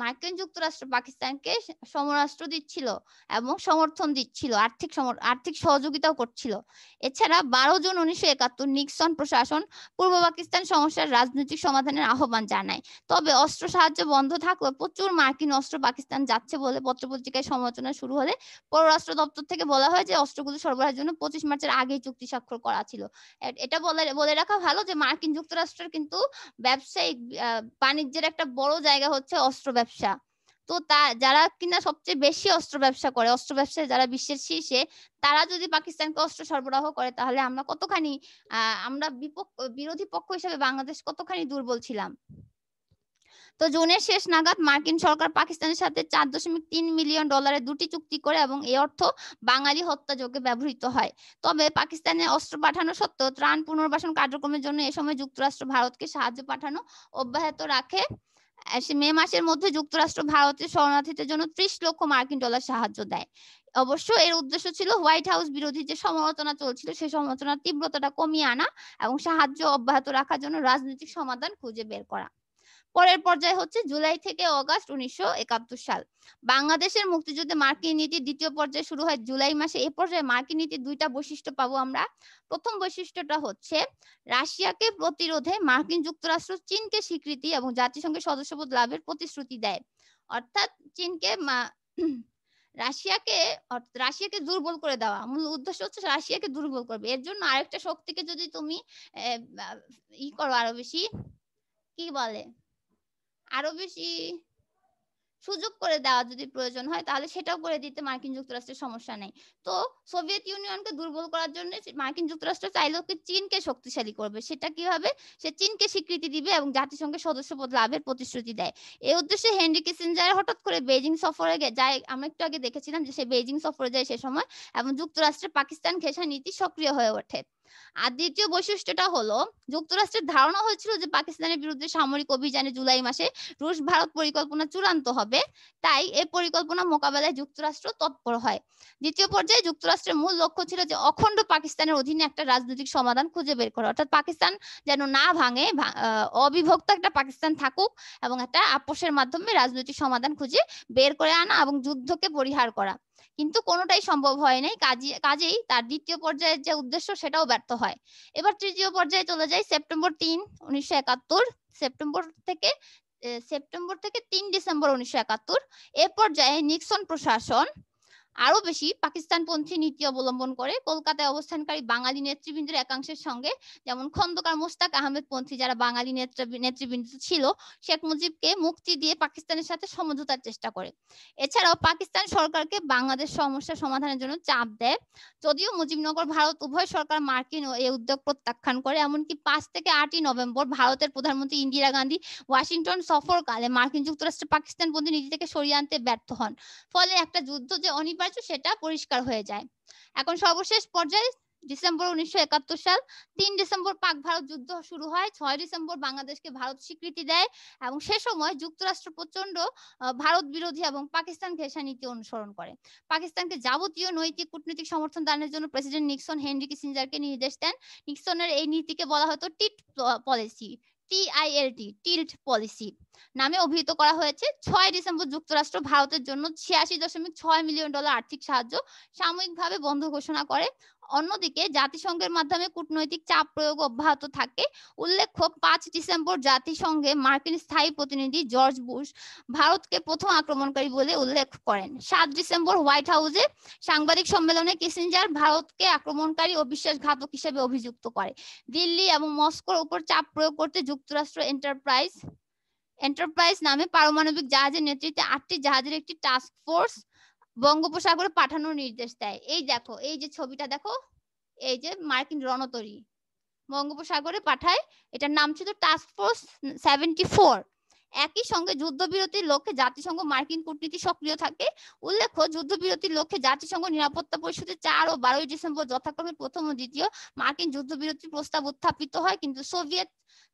মার্কিন যুক্তরাষ্ট্র পাকিস্তানকে সমরাস্ত্র দিচ্ছিল এবং সমর্থন দিচ্ছিল, আর্থিক সহযোগিতাও করছিল। এছাড়া 12 জুন 1971 নিক্সন প্রশাসন পূর্ব পাকিস্তান সমস্যার রাজনৈতিক সমাধানের আহ্বান জানায়। তবে অস্ত্র সাহায্য বন্ধ থাকলেও প্রচুর মার্কিন অস্ত্র পাকিস্তান যাচ্ছে বলে পত্রপত্রিকায় সমালোচনা শুরু হলে পররাষ্ট্র দপ্তর থেকে বলা হয় যে অস্ত্রগুলো সরবরাহের জন্য 25 মার্চের আগেই চুক্তি স্বাক্ষর করা ছিল। এটা বলে রাখা ভালো যে মার্কিন যুক্তরাষ্ট্রের কিন্তু ব্যবসায়িক বাণিজ্যের একটা বড় জায়গা হচ্ছে অস্ত্র ব্যবসা। তো যারা কিনা সবচেয়ে বেশি অস্ত্র ব্যবসা করে, অস্ত্র ব্যবসায় যারা বিশ্বের শীর্ষে, তারা যদি পাকিস্তানকে অস্ত্র সরবরাহ করে তাহলে আমরা কতখানি আমরা বিরোধী পক্ষ হিসেবে বাংলাদেশ কতখানি দুর্বল ছিলাম। তো জুনের শেষ নাগাদ মার্কিন সরকার পাকিস্তানের সাথে $4.3 মিলিয়ন দুটি চুক্তি করে এবং এই অর্থ বাঙালি হত্যাযজ্ঞে ব্যবহৃত হয়। তবে পাকিস্তানে অস্ত্র পাঠানো সত্ত্বেও ত্রাণ পুনর্বাসন কার্যক্রমের জন্য এ সময় যুক্তরাষ্ট্র ভারতকে সাহায্য পাঠানো অব্যাহত রাখে। মে মাসের মধ্যে যুক্তরাষ্ট্র ভারতের শরণার্থীদের জন্য $30 লক্ষ মার্কিন সাহায্য দেয়। অবশ্য এর উদ্দেশ্য ছিল হোয়াইট হাউস বিরোধী যে সমালোচনা চলছিল সেই সমালোচনার তীব্রতাটা কমিয়ে আনা এবং সাহায্য অব্যাহত রাখার জন্য রাজনৈতিক সমাধান খুঁজে বের করা। পরের পর্যায়ে হচ্ছে জুলাই থেকে অগাস্ট 1971 সাল। বাংলাদেশের মুক্তিযুদ্ধে মার্কিন নীতির দ্বিতীয় পর্যায় শুরু হয় জুলাই মাসে। এই পর্যায়ে মার্কিন নীতির 2টা বৈশিষ্ট্য পাবো আমরা। প্রথম বৈশিষ্ট্যটা হচ্ছে রাশিয়াকে প্রতিরোধে মার্কিন যুক্তরাষ্ট্র চীনকে স্বীকৃতি এবং জাতিসংঘের সদস্যপদ লাভের প্রতিশ্রুতি দেয়। অর্থাৎ চীনকে রাশিয়াকে দুর্বল করে দেওয়া, মূল উদ্দেশ্য হচ্ছে রাশিয়াকে দুর্বল করবে। এর জন্য আরেকটা শক্তিকে যদি তুমি করো, আরো বেশি আরো বেশি সুযোগ করে দেওয়া যদি প্রয়োজন হয় তাহলে সেটাও করে দিতে মার্কিন যুক্তরাষ্ট্রের সমস্যা নেই। তো সোভিয়েত ইউনিয়নকে দুর্বল করার জন্য মার্কিন যুক্তরাষ্ট্র চাইলেও চীনকে শক্তিশালী করবে। সেটা কি হবে? সে চীনকে স্বীকৃতি দিবে এবং জাতিসংঘের সদস্যপদ লাভের প্রতিশ্রুতি দেয়। এই উদ্দেশ্যে হেনরি কিসিঞ্জার হঠাৎ করে বেজিং সফরে যায়। আমরা একটু আগে দেখেছিলাম যে সে বেজিং সফরে যায় সে সময়, এবং যুক্তরাষ্ট্রের পাকিস্তান ঘেঁষা নীতি সক্রিয় হয়ে ওঠে। আর দ্বিতীয় বৈশিষ্ট্যটা হলো যুক্তরাষ্ট্রের ধারণা হয়েছিল যে পাকিস্তানের বিরুদ্ধে সামরিক অভিযানে জুলাই মাসে রুশ ভারত পরিকল্পনা চূড়ান্ত হবে, তাই এই পরিকল্পনা মোকাবেলায় যুক্তরাষ্ট্র তৎপর হয়। দ্বিতীয় পর্যায়ে যুক্তরাষ্ট্রের মূল লক্ষ্য ছিল যে অখণ্ড পাকিস্তানের অধীনে একটা রাজনৈতিক সমাধান খুঁজে বের করা, অর্থাৎ পাকিস্তান যেন না ভাঙে, অবিভক্ত একটা পাকিস্তান থাকুক এবং একটা আপোষের মাধ্যমে রাজনৈতিক সমাধান খুঁজে বের করে আনা এবং যুদ্ধকে পরিহার করা। কিন্তু কোনোটাই সম্ভব হয় নাই। কাজেই তার দ্বিতীয় পর্যায়ের যে উদ্দেশ্য সেটাও ব্যর্থ হয়। এবার তৃতীয় পর্যায়ে চলে যায় সেপ্টেম্বর 3, 1971। সেপ্টেম্বর থেকে 3 ডিসেম্বর 1971। এ পর্যায়ে নিক্সন প্রশাসন আরো বেশি পাকিস্তানপন্থী নীতি অবলম্বন করে কলকাতায় অবস্থানকারী বাঙালি নেতৃবৃন্দের একাংশের সঙ্গে, যেমন খন্দকার মোস্তাক আহমেদ পন্থী যারা বাঙালি নেতৃবৃন্দ ছিল, শেখ মুজিবকে মুক্তি দিয়ে পাকিস্তানের সাথে সমঝোতার চেষ্টা করে। এছাড়াও পাকিস্তান সরকারকে বাংলাদেশ সমস্যা সমাধানের জন্য চাপ দেয়। যদিও মুজিবনগর ভারত উভয় সরকার মার্কিন ও এই উদ্যোগ প্রত্যাখ্যান করে। এমনকি 5 থেকে 8ই নভেম্বর ভারতের প্রধানমন্ত্রী ইন্দিরা গান্ধী ওয়াশিংটন সফরকালে মার্কিন যুক্তরাষ্ট্র পাকিস্তানপন্থী নীতি থেকে সরিয়ে আনতে ব্যর্থ হন। ফলে একটা যুদ্ধ যে অনিবার্য সেটা পরিষ্কার হয়ে যায়। এখন সর্বশেষ পর্যায়ে ডিসেম্বর 1971 সাল, 3 ডিসেম্বর পাক ভারত যুদ্ধ শুরু হয়। 6 ডিসেম্বর বাংলাদেশকে ভারত স্বীকৃতি দেয় এবং সে সময় যুক্তরাষ্ট্র প্রচন্ড ভারত বিরোধী এবং পাকিস্তান ঘেঁষা নীতি অনুসরণ করে। পাকিস্তানকে যাবতীয় নৈতিক কূটনৈতিক সমর্থন দানের জন্য প্রেসিডেন্ট নিক্সন হেনরি কিসিঞ্জারকে নির্দেশ দেন। নিক্সনের এই নীতিকে বলা হতো টিট পলিসি, টিল্ট পলিসি নামে অভিহিত করা হয়েছে। 6 ডিসেম্বর যুক্তরাষ্ট্র ভারতের জন্য $86.6 মিলিয়ন আর্থিক সাহায্য সাময়িকভাবে বন্ধ ঘোষণা করে। অন্যদিকে জাতিসংঘের মাধ্যমে কূটনৈতিক চাপ প্রয়োগ অব্যাহত থাকে। উল্লেখ্য 5 ডিসেম্বর জাতিসংঘে মার্কিন স্থায়ী প্রতিনিধি জর্জ বুশ ভারতকে প্রথম আক্রমণকারী বলে উল্লেখ করেন। 7 ডিসেম্বর হোয়াইট হাউসে সাংবাদিক সম্মেলনে কিসিঞ্জার ভারতকে আক্রমণকারী ও বিশ্বাসঘাতক হিসেবে অভিযুক্ত করে। দিল্লি এবং মস্কোর উপর চাপ প্রয়োগ করতে যুক্তরাষ্ট্র এন্টারপ্রাইজ নামে পারমাণবিক জাহাজের নেতৃত্বে 8টি জাহাজের একটি টাস্ক ফোর্স বঙ্গোপসাগরে পাঠানোর নির্দেশ দেয়। এই দেখো, এই যে ছবিটা দেখো, এই যে মার্কিন রণতরী বঙ্গোপসাগরে পাঠায়, এটার নাম ছিল টাস্ক ফোর্স 74। একই সঙ্গে যুদ্ধবিরতির লক্ষ্যে জাতিসংঘ মার্কিন কূটনীতি সক্রিয় থাকে। উল্লেখ্য যুদ্ধবিরতির লক্ষ্যে জাতিসংঘ নিরাপত্তা পরিষদে 4 ও 12 ডিসেম্বর যথাক্রমে প্রথম ও দ্বিতীয় মার্কিন যুদ্ধবিরতির প্রস্তাব উত্থাপিত হয়। কিন্তু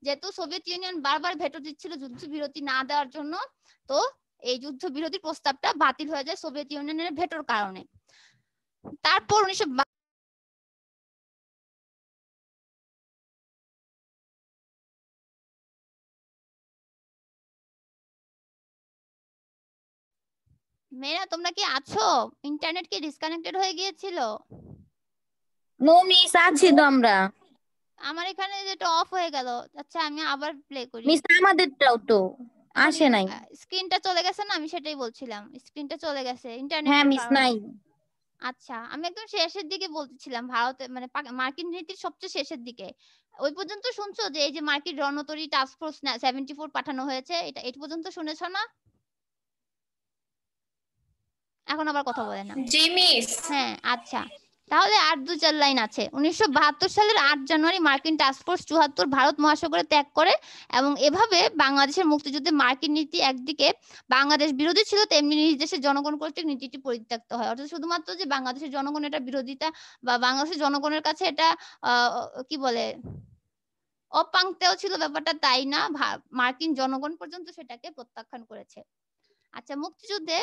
যেহেতু সোভিয়েত ইউনিয়ন বারবার ভেটো দিচ্ছিল যুদ্ধবিরতি না দেওয়ার জন্য, তো এই যুদ্ধবিরতির প্রস্তাবটা বাতিল হয়ে যায় সোভিয়েত ইউনিয়নের ভেটোর কারণে। তারপর মেয়েরা তোমরা কি আছো? ইন্টারনেট কি ডিসকানেক্টেড হয়ে গিয়েছিল? নো মিস, আছি তো আমরা। আমার এখানে যেটা অফ হয়ে গেল। আচ্ছা আমি আবার প্লে করি। মিস আমাদেরটাও তো আসে নাই। স্ক্রিনটা চলে গেছে না, আমি সেটাই বলছিলাম, স্ক্রিনটা চলে গেছে হ্যাঁ ইন্টারনেটের মিস কারণে। নাই। আচ্ছা আমি একদম শেষের দিকে বলতেছিলাম, ভারতে মানে মার্কিন নীতির সবচেয়ে শেষের দিকে। ওই পর্যন্ত শুনছো যে এই যে মার্কিন রণতরী টাস্ক ফোর্স 74 পাঠানো হয়েছে, এটা এই পর্যন্ত শুনেছো না? এখন আবার কথা বলে না। জি মিস। হ্যাঁ আচ্ছা, তাহলে আর 2-4 লাইন আছে। 1972 সালের 8 জানুয়ারি মার্কিন টাস্কফোর্স 74 ভারত মহাসাগরে ত্যাগ করে এবং এভাবে বাংলাদেশের মুক্তিযুদ্ধে মার্কিন নীতি একদিকে বাংলাদেশ বিরোধী ছিল, তেমনি নিজ দেশের জনগণ কর্তৃক নীতিটি পরিত্যক্ত হয়। অর্থাৎ শুধুমাত্র যে বাংলাদেশের জনগণ এটা বিরোধিতা বা বাংলাদেশের জনগণের কাছে এটা কি বলে অপাংক্তেয় ছিল ব্যাপারটা তাই না, মার্কিন জনগণ পর্যন্ত সেটাকে প্রত্যাখ্যান করেছে। আচ্ছা মুক্তিযুদ্ধে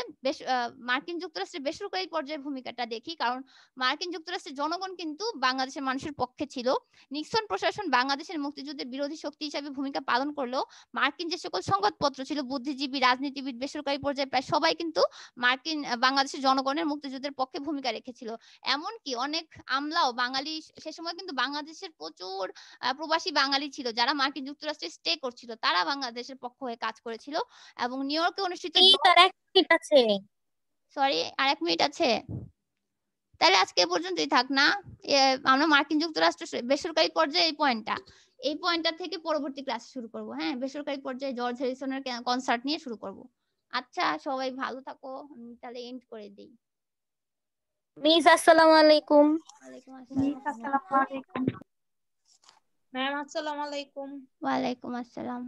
মার্কিন যুক্তরাষ্ট্রের বেসরকারি পর্যায়ে ভূমিকাটা দেখি, কারণ মার্কিন যুক্তরাষ্ট্রের জনগণ কিন্তু বাংলাদেশের মানুষের পক্ষে ছিল। নিক্সন প্রশাসন বাংলাদেশের মুক্তিযুদ্ধের বিরোধী শক্তি হিসেবে ভূমিকা পালন করলেও মার্কিন যে সকল সংবাদপত্র ছিল, বুদ্ধিজীবী, রাজনীতিবিদ, বেসরকারি পর্যায়ে প্রায় সবাই কিন্তু বাংলাদেশের জনগণের মুক্তিযুদ্ধের পক্ষে ভূমিকা রেখেছিল। এমনকি অনেক আমলাও বাঙালি, সে সময় কিন্তু বাংলাদেশের প্রচুর প্রবাসী বাঙালি ছিল যারা মার্কিন যুক্তরাষ্ট্রে স্টে করছিল, তারা বাংলাদেশের পক্ষ হয়ে কাজ করেছিল। এবং নিউ ইয়র্কে অনুষ্ঠিত সরি আর 1 মিনিট আছে, তাহলে আজকে এ পর্যন্তই থাক না। আমরা মার্কিন যুক্তরাষ্ট্র বেসরকারি পর্যায়ে এই পয়েন্টটা থেকে পরবর্তী ক্লাস শুরু করব। হ্যাঁ বেসরকারি পর্যায়ে জর্জ হ্যারিসনের কনসার্ট নিয়ে শুরু করব। আচ্ছা সবাই ভালো থাকো, তাহলে এন্ড করে দিই। মিস আসসালামু আলাইকুম। ওয়ালাইকুম আসসালাম। ম্যাম আসসালামু আলাইকুম। ওয়ালাইকুম আসসালাম।